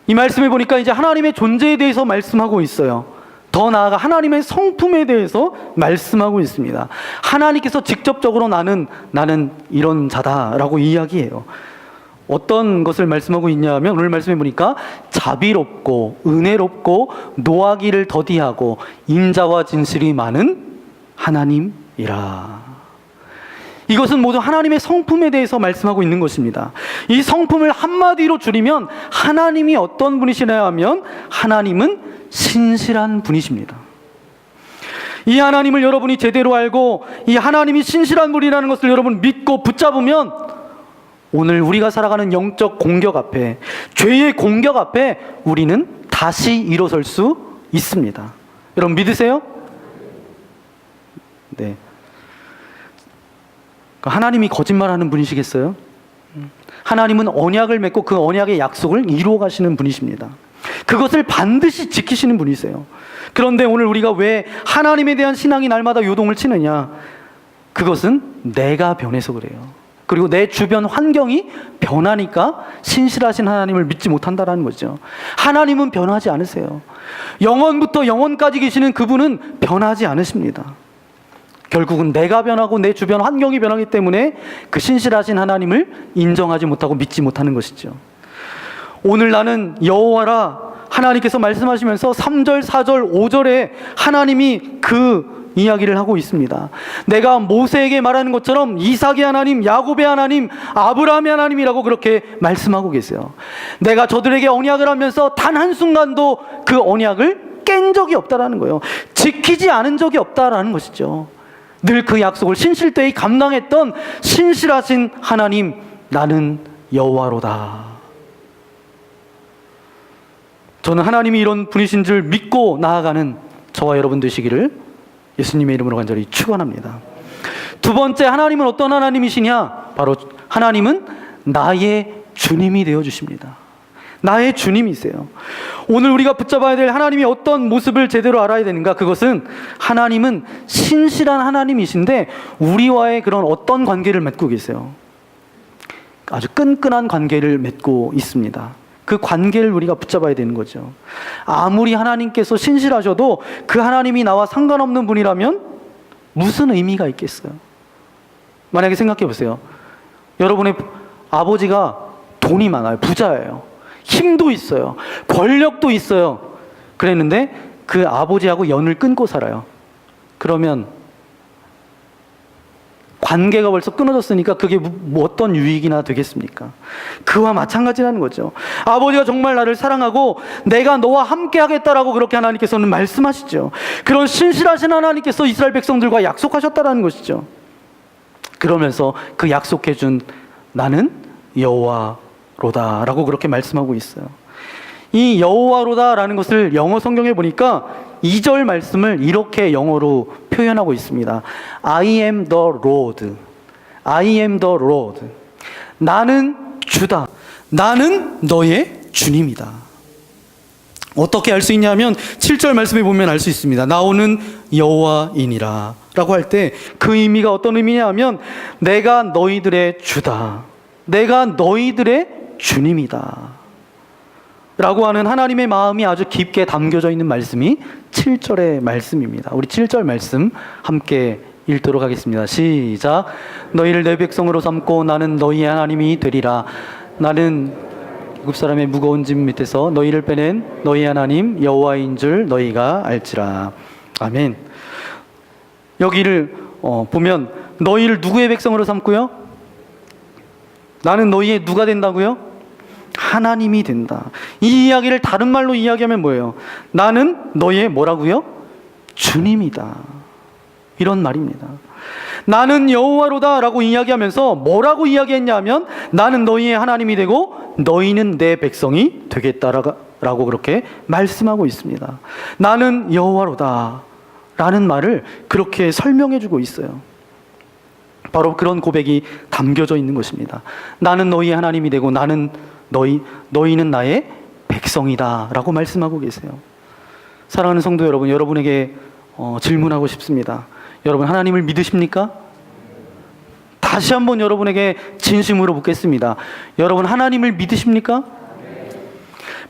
이 말씀을 보니까 이제 하나님의 존재에 대해서 말씀하고 있어요. 더 나아가 하나님의 성품에 대해서 말씀하고 있습니다. 하나님께서 직접적으로 나는 이런 자다라고 이야기해요. 어떤 것을 말씀하고 있냐 하면 오늘 말씀해 보니까 자비롭고 은혜롭고 노하기를 더디하고 인자와 진실이 많은 하나님이라. 이것은 모두 하나님의 성품에 대해서 말씀하고 있는 것입니다. 이 성품을 한마디로 줄이면 하나님이 어떤 분이시냐 하면 하나님은 신실한 분이십니다. 이 하나님을 여러분이 제대로 알고 이 하나님이 신실한 분이라는 것을 여러분 믿고 붙잡으면 오늘 우리가 살아가는 영적 공격 앞에, 죄의 공격 앞에 우리는 다시 일어설 수 있습니다. 여러분 믿으세요? 네. 하나님이 거짓말하는 분이시겠어요? 하나님은 언약을 맺고 그 언약의 약속을 이루어 가시는 분이십니다. 그것을 반드시 지키시는 분이세요. 그런데 오늘 우리가 왜 하나님에 대한 신앙이 날마다 요동을 치느냐? 그것은 내가 변해서 그래요. 그리고 내 주변 환경이 변하니까 신실하신 하나님을 믿지 못한다는 거죠. 하나님은 변하지 않으세요. 영원부터 영원까지 계시는 그분은 변하지 않으십니다. 결국은 내가 변하고 내 주변 환경이 변하기 때문에 그 신실하신 하나님을 인정하지 못하고 믿지 못하는 것이죠. 오늘 나는 여호와라 하나님께서 말씀하시면서 3절, 4절, 5절에 하나님이 그 이야기를 하고 있습니다. 내가 모세에게 말하는 것처럼 이삭의 하나님, 야곱의 하나님, 아브라함의 하나님이라고 그렇게 말씀하고 계세요. 내가 저들에게 언약을 하면서 단 한순간도 그 언약을 깬 적이 없다라는 거예요. 지키지 않은 적이 없다라는 것이죠. 늘 그 약속을 신실되이 감당했던 신실하신 하나님, 나는 여호와로다. 저는 하나님이 이런 분이신 줄 믿고 나아가는 저와 여러분 되시기를 예수님의 이름으로 간절히 축원합니다. 두 번째, 하나님은 어떤 하나님이시냐? 바로 하나님은 나의 주님이 되어주십니다. 나의 주님이세요. 오늘 우리가 붙잡아야 될 하나님이 어떤 모습을 제대로 알아야 되는가? 그것은 하나님은 신실한 하나님이신데 우리와의 그런 어떤 관계를 맺고 계세요? 아주 끈끈한 관계를 맺고 있습니다. 그 관계를 우리가 붙잡아야 되는 거죠. 아무리 하나님께서 신실하셔도 그 하나님이 나와 상관없는 분이라면 무슨 의미가 있겠어요? 만약에 생각해 보세요. 여러분의 아버지가 돈이 많아요. 부자예요. 힘도 있어요. 권력도 있어요. 그랬는데 그 아버지하고 연을 끊고 살아요. 그러면 관계가 벌써 끊어졌으니까 그게 뭐 어떤 유익이나 되겠습니까? 그와 마찬가지라는 거죠. 아버지가 정말 나를 사랑하고 내가 너와 함께 하겠다라고 그렇게 하나님께서는 말씀하시죠. 그런 신실하신 하나님께서 이스라엘 백성들과 약속하셨다라는 것이죠. 그러면서 그 약속해 준 나는 여호와로다라고 그렇게 말씀하고 있어요. 이 여호와로다라는 것을 영어 성경에 보니까 2절 말씀을 이렇게 영어로 표현하고 있습니다. I am the Lord. I am the Lord. 나는 주다. 나는 너의 주님이다. 어떻게 알 수 있냐면 7절 말씀에 보면 알 수 있습니다. 나오는 여호와이니라 라고 할 때 그 의미가 어떤 의미냐면 내가 너희들의 주다. 내가 너희들의 주님이다 라고 하는 하나님의 마음이 아주 깊게 담겨져 있는 말씀이 7절의 말씀입니다. 우리 7절 말씀 함께 읽도록 하겠습니다. 시작. 너희를 내 백성으로 삼고 나는 너희의 하나님이 되리라. 나는 애굽 사람의 무거운 짐 밑에서 너희를 빼낸 너희 하나님 여호와인 줄 너희가 알지라. 아멘. 여기를 보면 너희를 누구의 백성으로 삼고요? 나는 너희의 누가 된다고요? 하나님이 된다. 이 이야기를 다른 말로 이야기하면 뭐예요? 나는 너희의 뭐라고요? 주님이다. 이런 말입니다. 나는 여호와로다 라고 이야기하면서 뭐라고 이야기했냐면 나는 너희의 하나님이 되고 너희는 내 백성이 되겠다라고 그렇게 말씀하고 있습니다. 나는 여호와로다 라는 말을 그렇게 설명해 주고 있어요. 바로 그런 고백이 담겨져 있는 것입니다. 나는 너희의 하나님이 되고 나는 너희는 나의 백성이다 라고 말씀하고 계세요. 사랑하는 성도 여러분, 여러분에게 질문하고 싶습니다. 여러분 하나님을 믿으십니까? 다시 한번 여러분에게 진심으로 묻겠습니다. 여러분 하나님을 믿으십니까?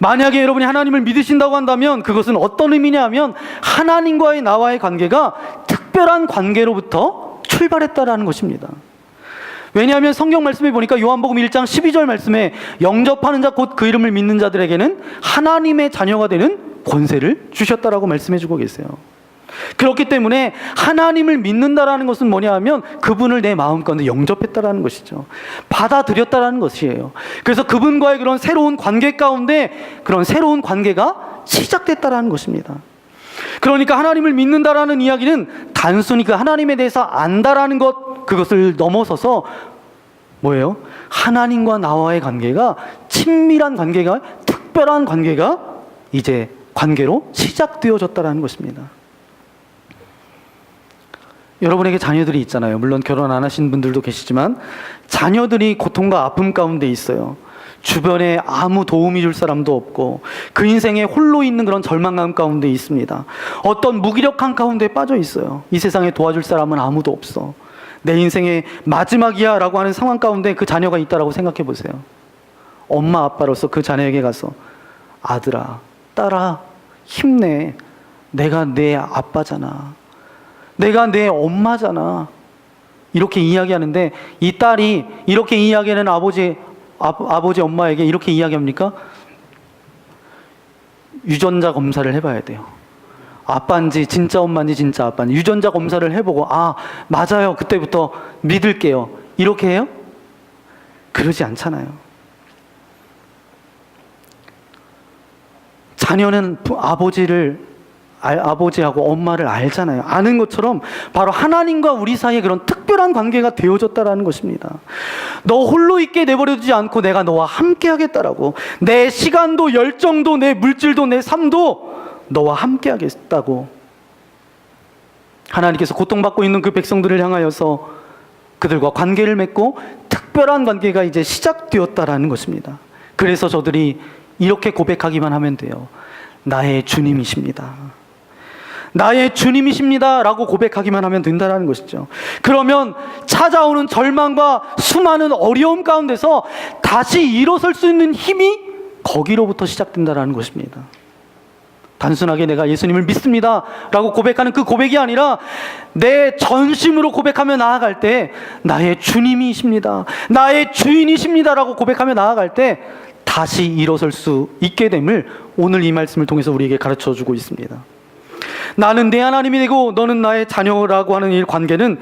만약에 여러분이 하나님을 믿으신다고 한다면 그것은 어떤 의미냐 하면 하나님과의 나와의 관계가 특별한 관계로부터 출발했다라는 것입니다. 왜냐하면 성경 말씀에 보니까 요한복음 1장 12절 말씀에 영접하는 자 곧 그 이름을 믿는 자들에게는 하나님의 자녀가 되는 권세를 주셨다라고 말씀해 주고 계세요. 그렇기 때문에 하나님을 믿는다라는 것은 뭐냐 하면 그분을 내 마음 가운데 영접했다라는 것이죠. 받아들였다라는 것이에요. 그래서 그분과의 그런 새로운 관계 가운데 그런 새로운 관계가 시작됐다라는 것입니다. 그러니까 하나님을 믿는다라는 이야기는 단순히 그 하나님에 대해서 안다라는 그것을 넘어서서 뭐예요? 하나님과 나와의 관계가 친밀한 관계가 특별한 관계가 이제 관계로 시작되어졌다라는 것입니다. 여러분에게 자녀들이 있잖아요. 물론 결혼 안 하신 분들도 계시지만 자녀들이 고통과 아픔 가운데 있어요. 주변에 아무 도움이 줄 사람도 없고 그 인생에 홀로 있는 그런 절망감 가운데 있습니다. 어떤 무기력한 가운데 빠져 있어요. 이 세상에 도와줄 사람은 아무도 없어. 내 인생의 마지막이야 라고 하는 상황 가운데 그 자녀가 있다라고 생각해 보세요. 엄마 아빠로서 그 자녀에게 가서 아들아, 딸아, 힘내. 내가 내 아빠잖아. 내가 내 엄마잖아. 이렇게 이야기하는데 이 딸이 이렇게 이야기하는 아버지 엄마에게 이렇게 이야기합니까? 유전자 검사를 해봐야 돼요. 아빠인지 진짜 엄마인지 진짜 아빠인지 유전자 검사를 해보고 아 맞아요 그때부터 믿을게요 이렇게 해요? 그러지 않잖아요. 자녀는 아버지하고 엄마를 알잖아요. 아는 것처럼 바로 하나님과 우리 사이에 그런 특별한 관계가 되어졌다라는 것입니다. 너 홀로 있게 내버려두지 않고 내가 너와 함께 하겠다라고. 내 시간도 열정도 내 물질도 내 삶도 너와 함께 하겠다고. 하나님께서 고통받고 있는 그 백성들을 향하여서 그들과 관계를 맺고 특별한 관계가 이제 시작되었다라는 것입니다. 그래서 저들이 이렇게 고백하기만 하면 돼요. 나의 주님이십니다. 나의 주님이십니다 라고 고백하기만 하면 된다는 것이죠. 그러면 찾아오는 절망과 수많은 어려움 가운데서 다시 일어설 수 있는 힘이 거기로부터 시작된다는 것입니다. 단순하게 내가 예수님을 믿습니다 라고 고백하는 그 고백이 아니라 내 전심으로 고백하며 나아갈 때 나의 주님이십니다, 나의 주인이십니다 라고 고백하며 나아갈 때 다시 일어설 수 있게 됨을 오늘 이 말씀을 통해서 우리에게 가르쳐주고 있습니다. 나는 내 하나님이 되고 너는 나의 자녀라고 하는 이 관계는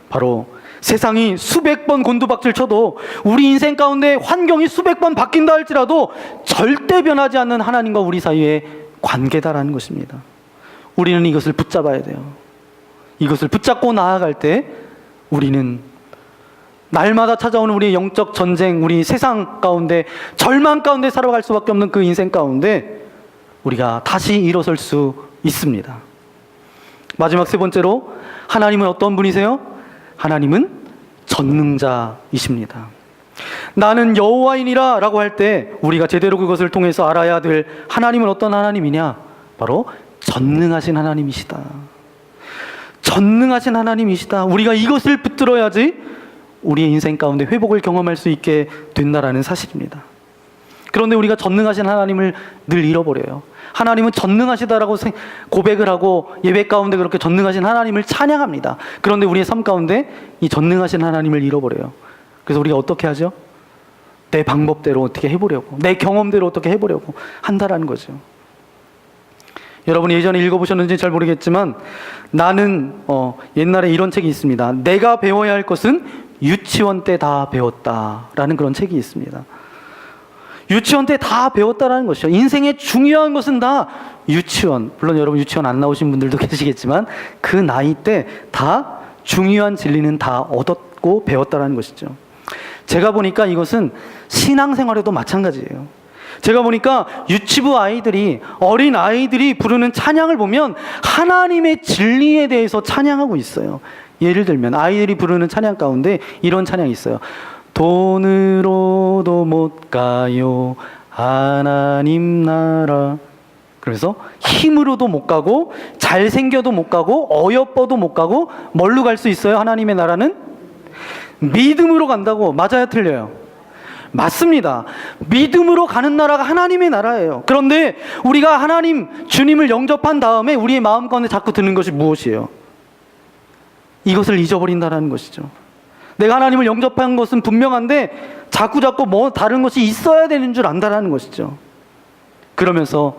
바로 세상이 수백 번 곤두박질 쳐도 우리 인생 가운데 환경이 수백 번 바뀐다 할지라도 절대 변하지 않는 하나님과 우리 사이의 관계다라는 것입니다. 우리는 이것을 붙잡아야 돼요. 이것을 붙잡고 나아갈 때 우리는 날마다 찾아오는 우리의 영적 전쟁, 우리 세상 가운데 절망 가운데 살아갈 수밖에 없는 그 인생 가운데 우리가 다시 일어설 수 있습니다. 마지막 세 번째로, 하나님은 어떤 분이세요? 하나님은 전능자이십니다. 나는 여호와이니라 라고 할 때 우리가 제대로 그것을 통해서 알아야 될 하나님은 어떤 하나님이냐? 바로 전능하신 하나님이시다. 전능하신 하나님이시다. 우리가 이것을 붙들어야지 우리의 인생 가운데 회복을 경험할 수 있게 된다라는 사실입니다. 그런데 우리가 전능하신 하나님을 늘 잃어버려요. 하나님은 전능하시다라고 고백을 하고 예배 가운데 그렇게 전능하신 하나님을 찬양합니다. 그런데 우리의 삶 가운데 이 전능하신 하나님을 잃어버려요. 그래서 우리가 어떻게 하죠? 내 방법대로 어떻게 해보려고, 내 경험대로 어떻게 해보려고 한다라는 거죠. 여러분 예전에 읽어보셨는지 잘 모르겠지만 나는 옛날에 이런 책이 있습니다. 내가 배워야 할 것은 유치원 때 다 배웠다라는 그런 책이 있습니다. 유치원 때 다 배웠다라는 것이죠. 인생의 중요한 것은 다 유치원, 물론 여러분 유치원 안 나오신 분들도 계시겠지만 그 나이 때 다 중요한 진리는 다 얻었고 배웠다라는 것이죠. 제가 보니까 이것은 신앙생활에도 마찬가지예요. 제가 보니까 유치부 아이들이, 어린 아이들이 부르는 찬양을 보면 하나님의 진리에 대해서 찬양하고 있어요. 예를 들면 아이들이 부르는 찬양 가운데 이런 찬양이 있어요. 돈으로도 못 가요 하나님 나라. 그래서 힘으로도 못 가고 잘생겨도 못 가고 어여뻐도 못 가고 뭘로 갈 수 있어요? 하나님의 나라는 믿음으로 간다고. 맞아요, 틀려요? 맞습니다. 믿음으로 가는 나라가 하나님의 나라예요. 그런데 우리가 하나님 주님을 영접한 다음에 우리의 마음 가운데 자꾸 드는 것이 무엇이에요? 이것을 잊어버린다는 것이죠. 내가 하나님을 영접한 것은 분명한데 자꾸 뭐 다른 것이 있어야 되는 줄 안다라는 것이죠. 그러면서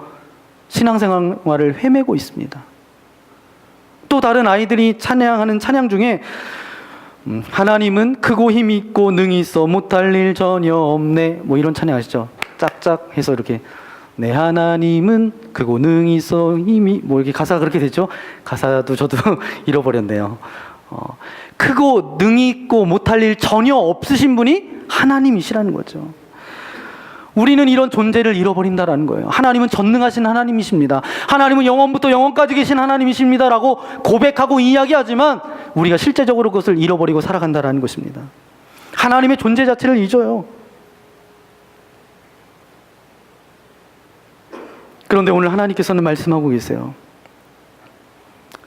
신앙생활을 헤매고 있습니다. 또 다른 아이들이 찬양하는 찬양 중에 하나님은 크고 힘이 있고 능이 있어 못할 일 전혀 없네, 뭐 이런 찬양 아시죠? 짝짝 해서 이렇게 내 하나님은 크고 능이 있어 힘이, 뭐 이렇게 가사가 그렇게 되죠? 가사도 저도 잃어버렸네요. 크고 능이 있고 못할 일 전혀 없으신 분이 하나님이시라는 거죠. 우리는 이런 존재를 잃어버린다라는 거예요. 하나님은 전능하신 하나님이십니다. 하나님은 영원부터 영원까지 계신 하나님이십니다 라고 고백하고 이야기하지만 우리가 실제적으로 그것을 잃어버리고 살아간다라는 것입니다. 하나님의 존재 자체를 잊어요. 그런데 오늘 하나님께서는 말씀하고 계세요.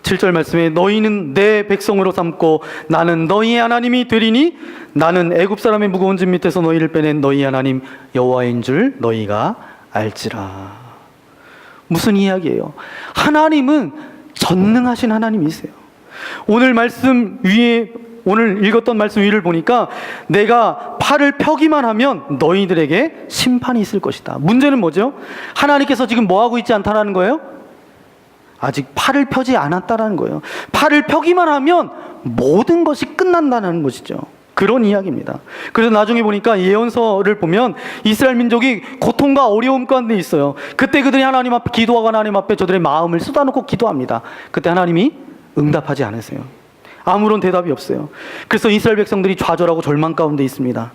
7절 말씀에 너희는 내 백성으로 삼고 나는 너희의 하나님이 되리니 나는 애굽 사람의 무거운 짐 밑에서 너희를 빼낸 너희 하나님 여호와인 줄 너희가 알지라. 무슨 이야기예요? 하나님은 전능하신 하나님이세요. 오늘 말씀 위에, 오늘 읽었던 말씀 위를 보니까 내가 팔을 펴기만 하면 너희들에게 심판이 있을 것이다. 문제는 뭐죠? 하나님께서 지금 뭐 하고 있지 않다라는 거예요? 아직 팔을 펴지 않았다라는 거예요. 팔을 펴기만 하면 모든 것이 끝난다는 것이죠. 그런 이야기입니다. 그래서 나중에 보니까 예언서를 보면 이스라엘 민족이 고통과 어려움 가운데 있어요. 그때 그들이 하나님 앞에 기도하고 하나님 앞에 저들의 마음을 쏟아놓고 기도합니다. 그때 하나님이 응답하지 않으세요. 아무런 대답이 없어요. 그래서 이스라엘 백성들이 좌절하고 절망 가운데 있습니다.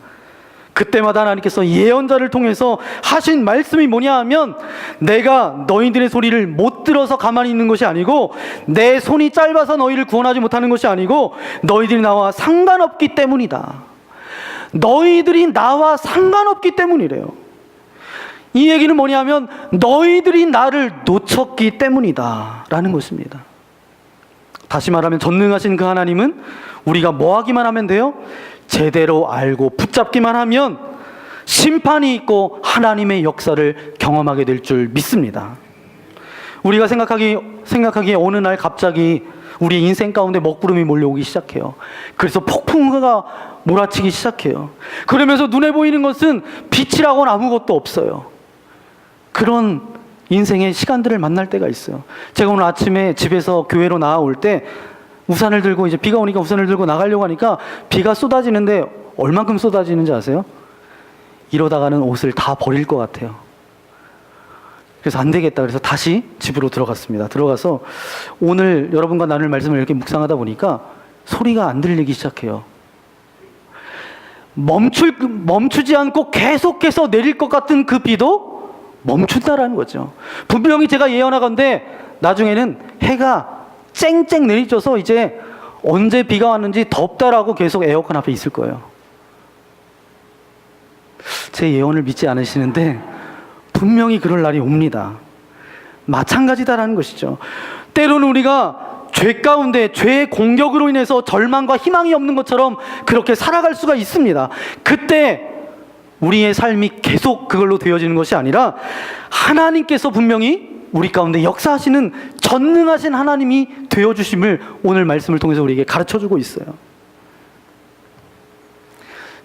그때마다 하나님께서 예언자를 통해서 하신 말씀이 뭐냐 하면 내가 너희들의 소리를 못 들어서 가만히 있는 것이 아니고 내 손이 짧아서 너희를 구원하지 못하는 것이 아니고 너희들이 나와 상관없기 때문이다. 너희들이 나와 상관없기 때문이래요. 이 얘기는 뭐냐면 너희들이 나를 놓쳤기 때문이다 라는 것입니다. 다시 말하면 전능하신 그 하나님은 우리가 뭐 하기만 하면 돼요? 제대로 알고 붙잡기만 하면 심판이 있고 하나님의 역사를 경험하게 될 줄 믿습니다. 우리가 생각하기에 어느 날 갑자기 우리 인생 가운데 먹구름이 몰려오기 시작해요. 그래서 폭풍우가 몰아치기 시작해요. 그러면서 눈에 보이는 것은 빛이라고는 아무것도 없어요. 그런 인생의 시간들을 만날 때가 있어요. 제가 오늘 아침에 집에서 교회로 나와올 때 우산을 들고 이제 비가 오니까 우산을 들고 나가려고 하니까 비가 쏟아지는데 얼만큼 쏟아지는지 아세요? 이러다가는 옷을 다 버릴 것 같아요. 그래서 안 되겠다. 그래서 다시 집으로 들어갔습니다. 들어가서 오늘 여러분과 나눌 말씀을 이렇게 묵상하다 보니까 소리가 안 들리기 시작해요. 멈추지 않고 계속해서 내릴 것 같은 그 비도 멈춘다라는 거죠. 분명히 제가 예언하건대 나중에는 해가 쨍쨍 내리쳐서 이제 언제 비가 왔는지 덥다라고 계속 에어컨 앞에 있을 거예요. 제 예언을 믿지 않으시는데 분명히 그럴 날이 옵니다. 마찬가지다라는 것이죠. 때로는 우리가 죄 가운데 죄의 공격으로 인해서 절망과 희망이 없는 것처럼 그렇게 살아갈 수가 있습니다. 그때 우리의 삶이 계속 그걸로 되어지는 것이 아니라 하나님께서 분명히 우리 가운데 역사하시는 전능하신 하나님이 되어주심을 오늘 말씀을 통해서 우리에게 가르쳐주고 있어요.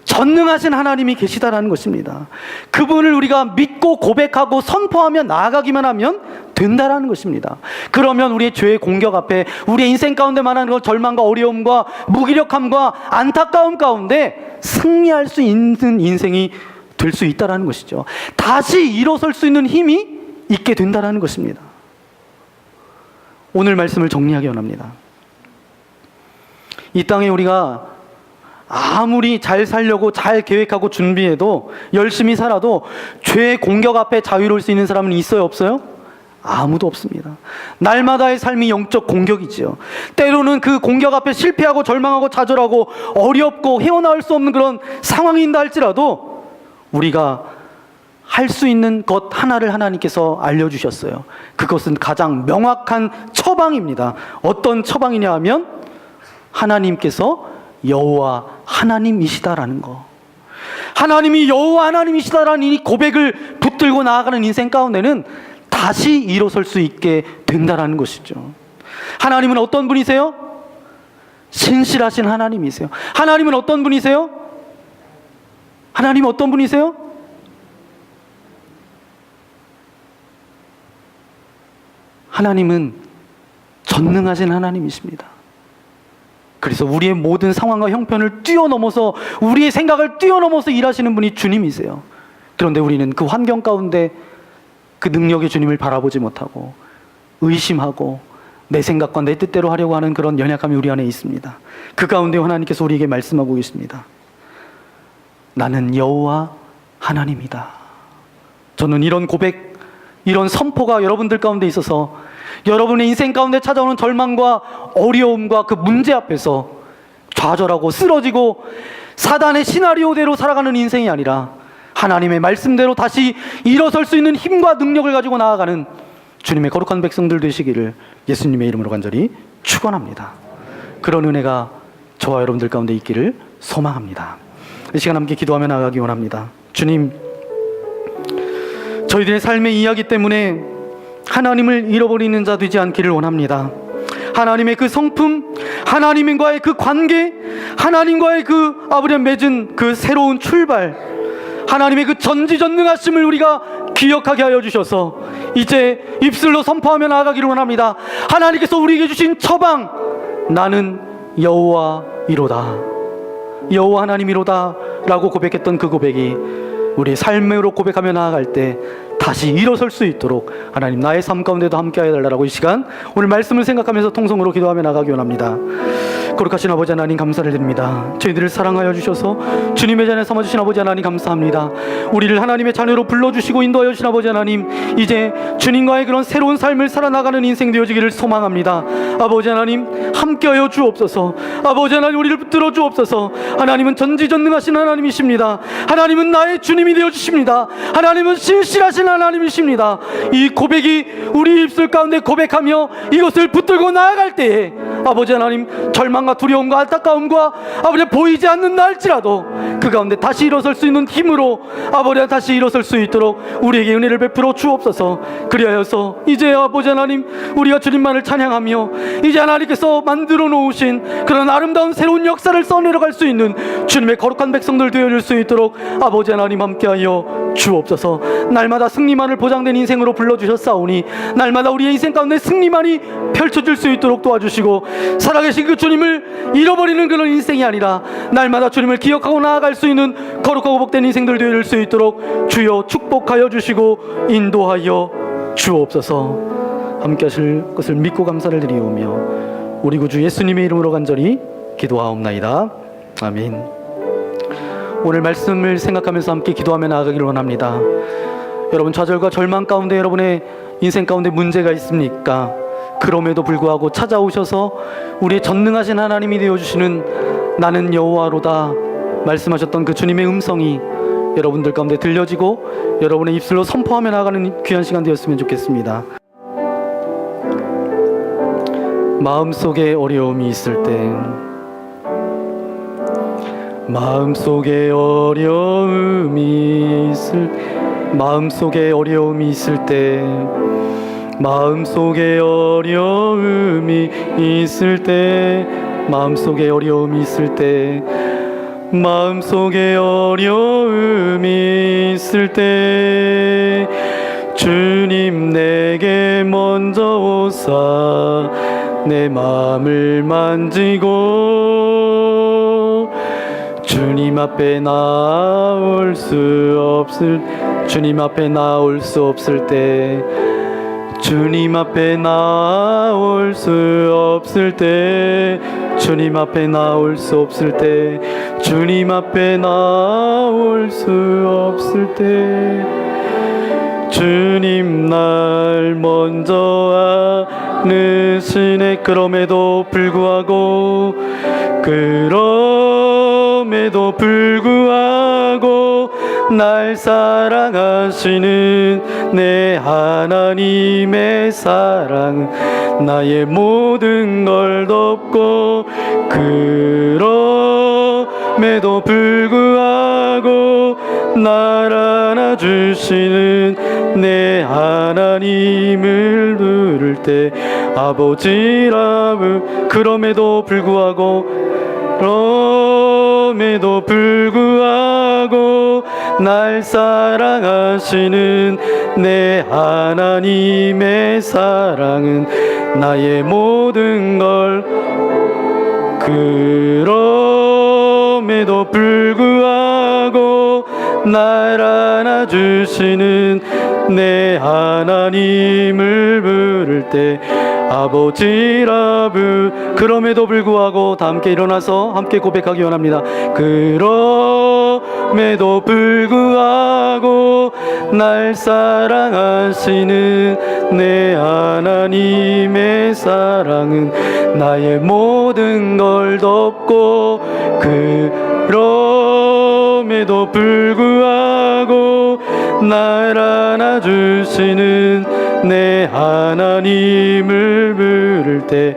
전능하신 하나님이 계시다라는 것입니다. 그분을 우리가 믿고 고백하고 선포하며 나아가기만 하면 된다라는 것입니다. 그러면 우리의 죄의 공격 앞에 우리의 인생 가운데 많은 그 절망과 어려움과 무기력함과 안타까움 가운데 승리할 수 있는 인생이 될 수 있다라는 것이죠. 다시 일어설 수 있는 힘이 있게 된다라는 것입니다. 오늘 말씀을 정리하기 원합니다. 이 땅에 우리가 아무리 잘 살려고 잘 계획하고 준비해도 열심히 살아도 죄의 공격 앞에 자유로울 수 있는 사람은 있어요, 없어요? 아무도 없습니다. 날마다의 삶이 영적 공격이지요. 때로는 그 공격 앞에 실패하고 절망하고 좌절하고 어렵고 헤어나올 수 없는 그런 상황인다 할지라도 우리가 할 수 있는 것 하나를 하나님께서 알려주셨어요. 그것은 가장 명확한 처방입니다. 어떤 처방이냐 하면 하나님께서 여호와 하나님이시다라는 거. 하나님이 여호와 하나님이시다라는 이 고백을 붙들고 나아가는 인생 가운데는 다시 일어설 수 있게 된다라는 것이죠. 하나님은 어떤 분이세요? 신실하신 하나님이세요. 하나님은 어떤 분이세요? 하나님은 어떤 분이세요? 하나님은 전능하신 하나님이십니다. 그래서 우리의 모든 상황과 형편을 뛰어넘어서 우리의 생각을 뛰어넘어서 일하시는 분이 주님이세요. 그런데 우리는 그 환경 가운데 그 능력의 주님을 바라보지 못하고 의심하고 내 생각과 내 뜻대로 하려고 하는 그런 연약함이 우리 안에 있습니다. 그 가운데 하나님께서 우리에게 말씀하고 계십니다. 나는 여호와 하나님이다. 저는 이런 고백, 이런 선포가 여러분들 가운데 있어서 여러분의 인생 가운데 찾아오는 절망과 어려움과 그 문제 앞에서 좌절하고 쓰러지고 사단의 시나리오대로 살아가는 인생이 아니라 하나님의 말씀대로 다시 일어설 수 있는 힘과 능력을 가지고 나아가는 주님의 거룩한 백성들 되시기를 예수님의 이름으로 간절히 축원합니다. 그런 은혜가 저와 여러분들 가운데 있기를 소망합니다. 이 시간 함께 기도하며 나아가기 원합니다. 주님, 저희들의 삶의 이야기 때문에 하나님을 잃어버리는 자 되지 않기를 원합니다. 하나님의 그 성품, 하나님과의 그 관계, 하나님과의 그 아버지 맺은 그 새로운 출발, 하나님의 그 전지전능하심을 우리가 기억하게 하여 주셔서 이제 입술로 선포하며 나아가기를 원합니다. 하나님께서 우리에게 주신 처방, 나는 여호와이로다, 여호와 하나님이로다 라고 고백했던 그 고백이 우리의 삶으로 고백하며 나아갈 때 다시 일어설 수 있도록 하나님 나의 삶 가운데도 함께하여 달라고 이 시간 오늘 말씀을 생각하면서 통성으로 기도하며 나가기 원합니다. 거룩하신 아버지 하나님 감사를 드립니다. 저희들을 사랑하여 주셔서 주님의 자녀 삼아주신 아버지 하나님 감사합니다. 우리를 하나님의 자녀로 불러주시고 인도하여 주신 아버지 하나님, 이제 주님과의 그런 새로운 삶을 살아나가는 인생 되어지기를 소망합니다. 아버지 하나님 함께하여 주옵소서. 아버지 하나님 우리를 붙들어 주옵소서. 하나님은 전지전능하신 하나님이십니다. 하나님은 나의 주님이 되어주십니다. 하나님은 신실하신 하나님이십니다. 이 고백이 우리 입술 가운데 고백하며 이것을 붙들고 나아갈 때에 아버지 하나님 절망과 두려움과 안타까움과 아버지 보이지 않는다 할지라도 그 가운데 다시 일어설 수 있는 힘으로 아버지 다시 일어설 수 있도록 우리에게 은혜를 베풀어 주옵소서. 그리하여서 이제 아버지 하나님 우리가 주님만을 찬양하며 이제 하나님께서 만들어 놓으신 그런 아름다운 새로운 역사를 써내려갈 수 있는 주님의 거룩한 백성들 되어줄 수 있도록 아버지 하나님 함께하여 주옵소서. 날마다 승리만을 보장된 인생으로 불러주셨사오니 날마다 우리의 인생 가운데 승리만이 펼쳐질 수 있도록 도와주시고 살아계신 그 주님을 잃어버리는 그런 인생이 아니라 날마다 주님을 기억하고 나아갈 수 있는 거룩하고 복된 인생들 되어줄 수 있도록 주여 축복하여 주시고 인도하여 주옵소서. 함께 하실 것을 믿고 감사를 드리오며 우리 구주 예수님의 이름으로 간절히 기도하옵나이다. 아멘. 오늘 말씀을 생각하면서 함께 기도하며 나아가기를 원합니다. 여러분, 좌절과 절망 가운데 여러분의 인생 가운데 문제가 있습니까? 그럼에도 불구하고 찾아오셔서 우리의 전능하신 하나님이 되어주시는 나는 여호와로다 말씀하셨던 그 주님의 음성이 여러분들 가운데 들려지고 여러분의 입술로 선포하며 나아가는 귀한 시간 되었으면 좋겠습니다. 마음속에 어려움이 있을 때, 마음속에 어려움이 있을 마음속에 어려움이 있을 때, 마음속에 어려움이 있을 때, 마음속에 어려움이 있을 때, 마음속에 어려움이 있을 때, 주님 내게 먼저 오사 내 마음을 만지고 주님 앞에 나올 수 없을 주님 앞에 나올 수 없을 때, 주님 앞에 나올 수 없을 때, 주님 앞에 나올 수 없을 때, 주님 앞에 나올 수 없을 때, 주님 날 먼저 아느시네. 그럼에도 불구하고 날 사랑하시는 내 하나님의 사랑 나의 모든 걸 덮고, 그럼에도 불구하고 날 안아주시는 내 하나님을 부를 때 아버지라. 그럼에도 불구하고 날 사랑하시는 내 하나님의 사랑은 나의 모든 걸, 그럼에도 불구하고 날 안아주시는 내 하나님을 부를 때 아버지라. 그럼에도 불구하고 다 함께 일어나서 함께 고백하기 원합니다. 그럼에도 불구하고 날 사랑하시는 내 하나님의 사랑은 나의 모든 걸 덮고, 그럼에도 불구하고 날 안아주시는 내 하나님을 부를 때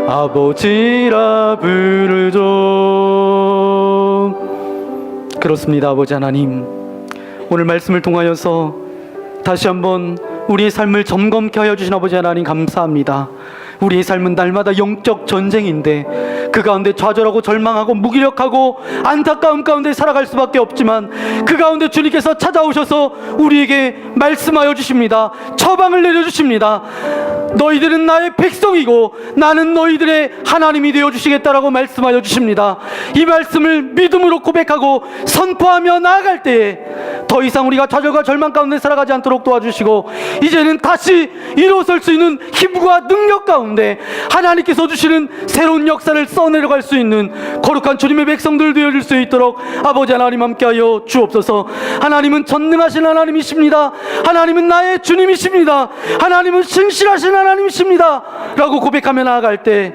아버지라 부르죠. 그렇습니다. 아버지 하나님, 오늘 말씀을 통하여서 다시 한번 우리의 삶을 점검케 하여 주신 아버지 하나님 감사합니다. 우리의 삶은 날마다 영적 전쟁인데 그 가운데 좌절하고 절망하고 무기력하고 안타까움 가운데 살아갈 수밖에 없지만, 그 가운데 주님께서 찾아오셔서 우리에게 말씀하여 주십니다. 처방을 내려주십니다. 너희들은 나의 백성이고 나는 너희들의 하나님이 되어주시겠다라고 말씀하여 주십니다. 이 말씀을 믿음으로 고백하고 선포하며 나아갈 때에 더 이상 우리가 좌절과 절망 가운데 살아가지 않도록 도와주시고, 이제는 다시 일어설 수 있는 힘과 능력 가운데 하나님께서 주시는 새로운 역사를 써내려갈 수 있는 거룩한 주님의 백성들 되어줄 수 있도록 아버지 하나님 함께하여 주옵소서. 하나님은 전능하신 하나님이십니다. 하나님은 나의 주님이십니다. 하나님은 신실하신 하나님이십니다 라고 고백하며 나아갈 때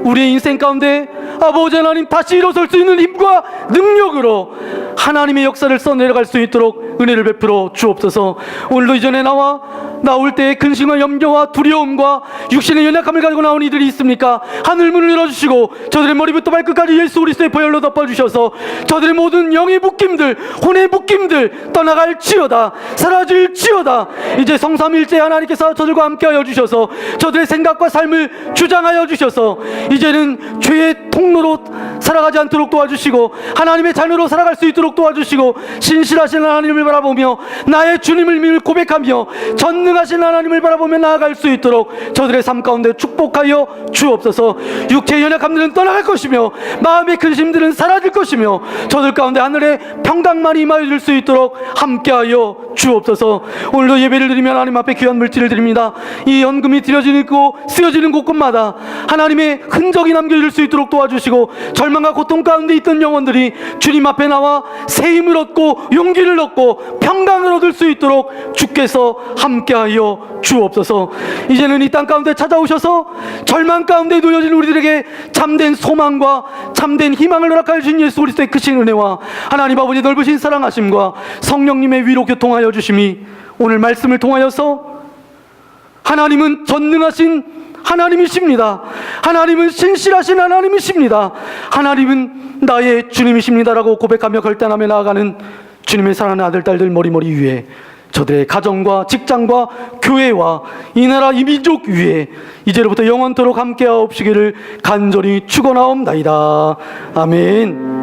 우리의 인생 가운데 아버지 하나님 다시 일어설 수 있는 힘과 능력으로 하나님의 역사를 써내려갈 수 있도록 은혜를 베풀어 주옵소서. 오늘도 이전에 나올 때의 근심과 염려와 두려움과 육신의 연약함을 가지고 나온 이들이 있습니까? 하늘 문을 열어주시고 저들의 머리부터 발끝까지 예수 그리스도의 보혈로 덮어주셔서 저들의 모든 영의 묶임들, 혼의 묶임들 떠나갈지어다, 사라질지어다. 이제 성삼일째 하나님께서 저들과 함께하여 주셔서 저들의 생각과 삶을 주장하여 주셔서 이제는 죄의 통로로 살아가지 않도록 도와주시고 하나님의 자녀로 살아갈 수 있도록 도와주시고 신실하신 하나님을 바라보며 나의 주님을 믿을 고백하며 전능하신 하나님을 바라보며 나아갈 수 있도록 저들의 삶 가운데 축복하여 주옵소서. 육체의 연약함들은 떠나갈 것이며 마음의 근심들은 사라질 것이며 저들 가운데 하늘의 평강만이 임하여 줄 수 있도록 함께하여 주옵소서. 오늘도 예배를 드리며 하나님 앞에 귀한 물질을 드립니다. 이 연금이 드려지는 곳 쓰여지는 곳곳마다 하나님의 흔적이 남겨질 수 있도록 도와주시고 절망과 고통 가운데 있던 영혼들이 주님 앞에 나와 새 힘을 얻고 용기를 얻고 평강을 얻을 수 있도록 주께서 함께하여 주옵소서. 이제는 이 땅 가운데 찾아오셔서 절망 가운데 놓여진 우리들에게 참된 소망과 참된 희망을 허락하여 주신 예수 그리스도의 크신 은혜와 하나님 아버지 넓으신 사랑하심과 성령님의 위로 교통하여 주심이 오늘 말씀을 통하여서 하나님은 전능하신 하나님이십니다. 하나님은 신실하신 하나님이십니다. 하나님은 나의 주님이십니다라고 고백하며 결단하며 나아가는 주님의 사랑하는 아들 딸들 머리머리 위에 저들의 가정과 직장과 교회와 이 나라 이 민족 위에 이제로부터 영원토록 함께하옵시기를 간절히 축원하옵나이다. 아멘.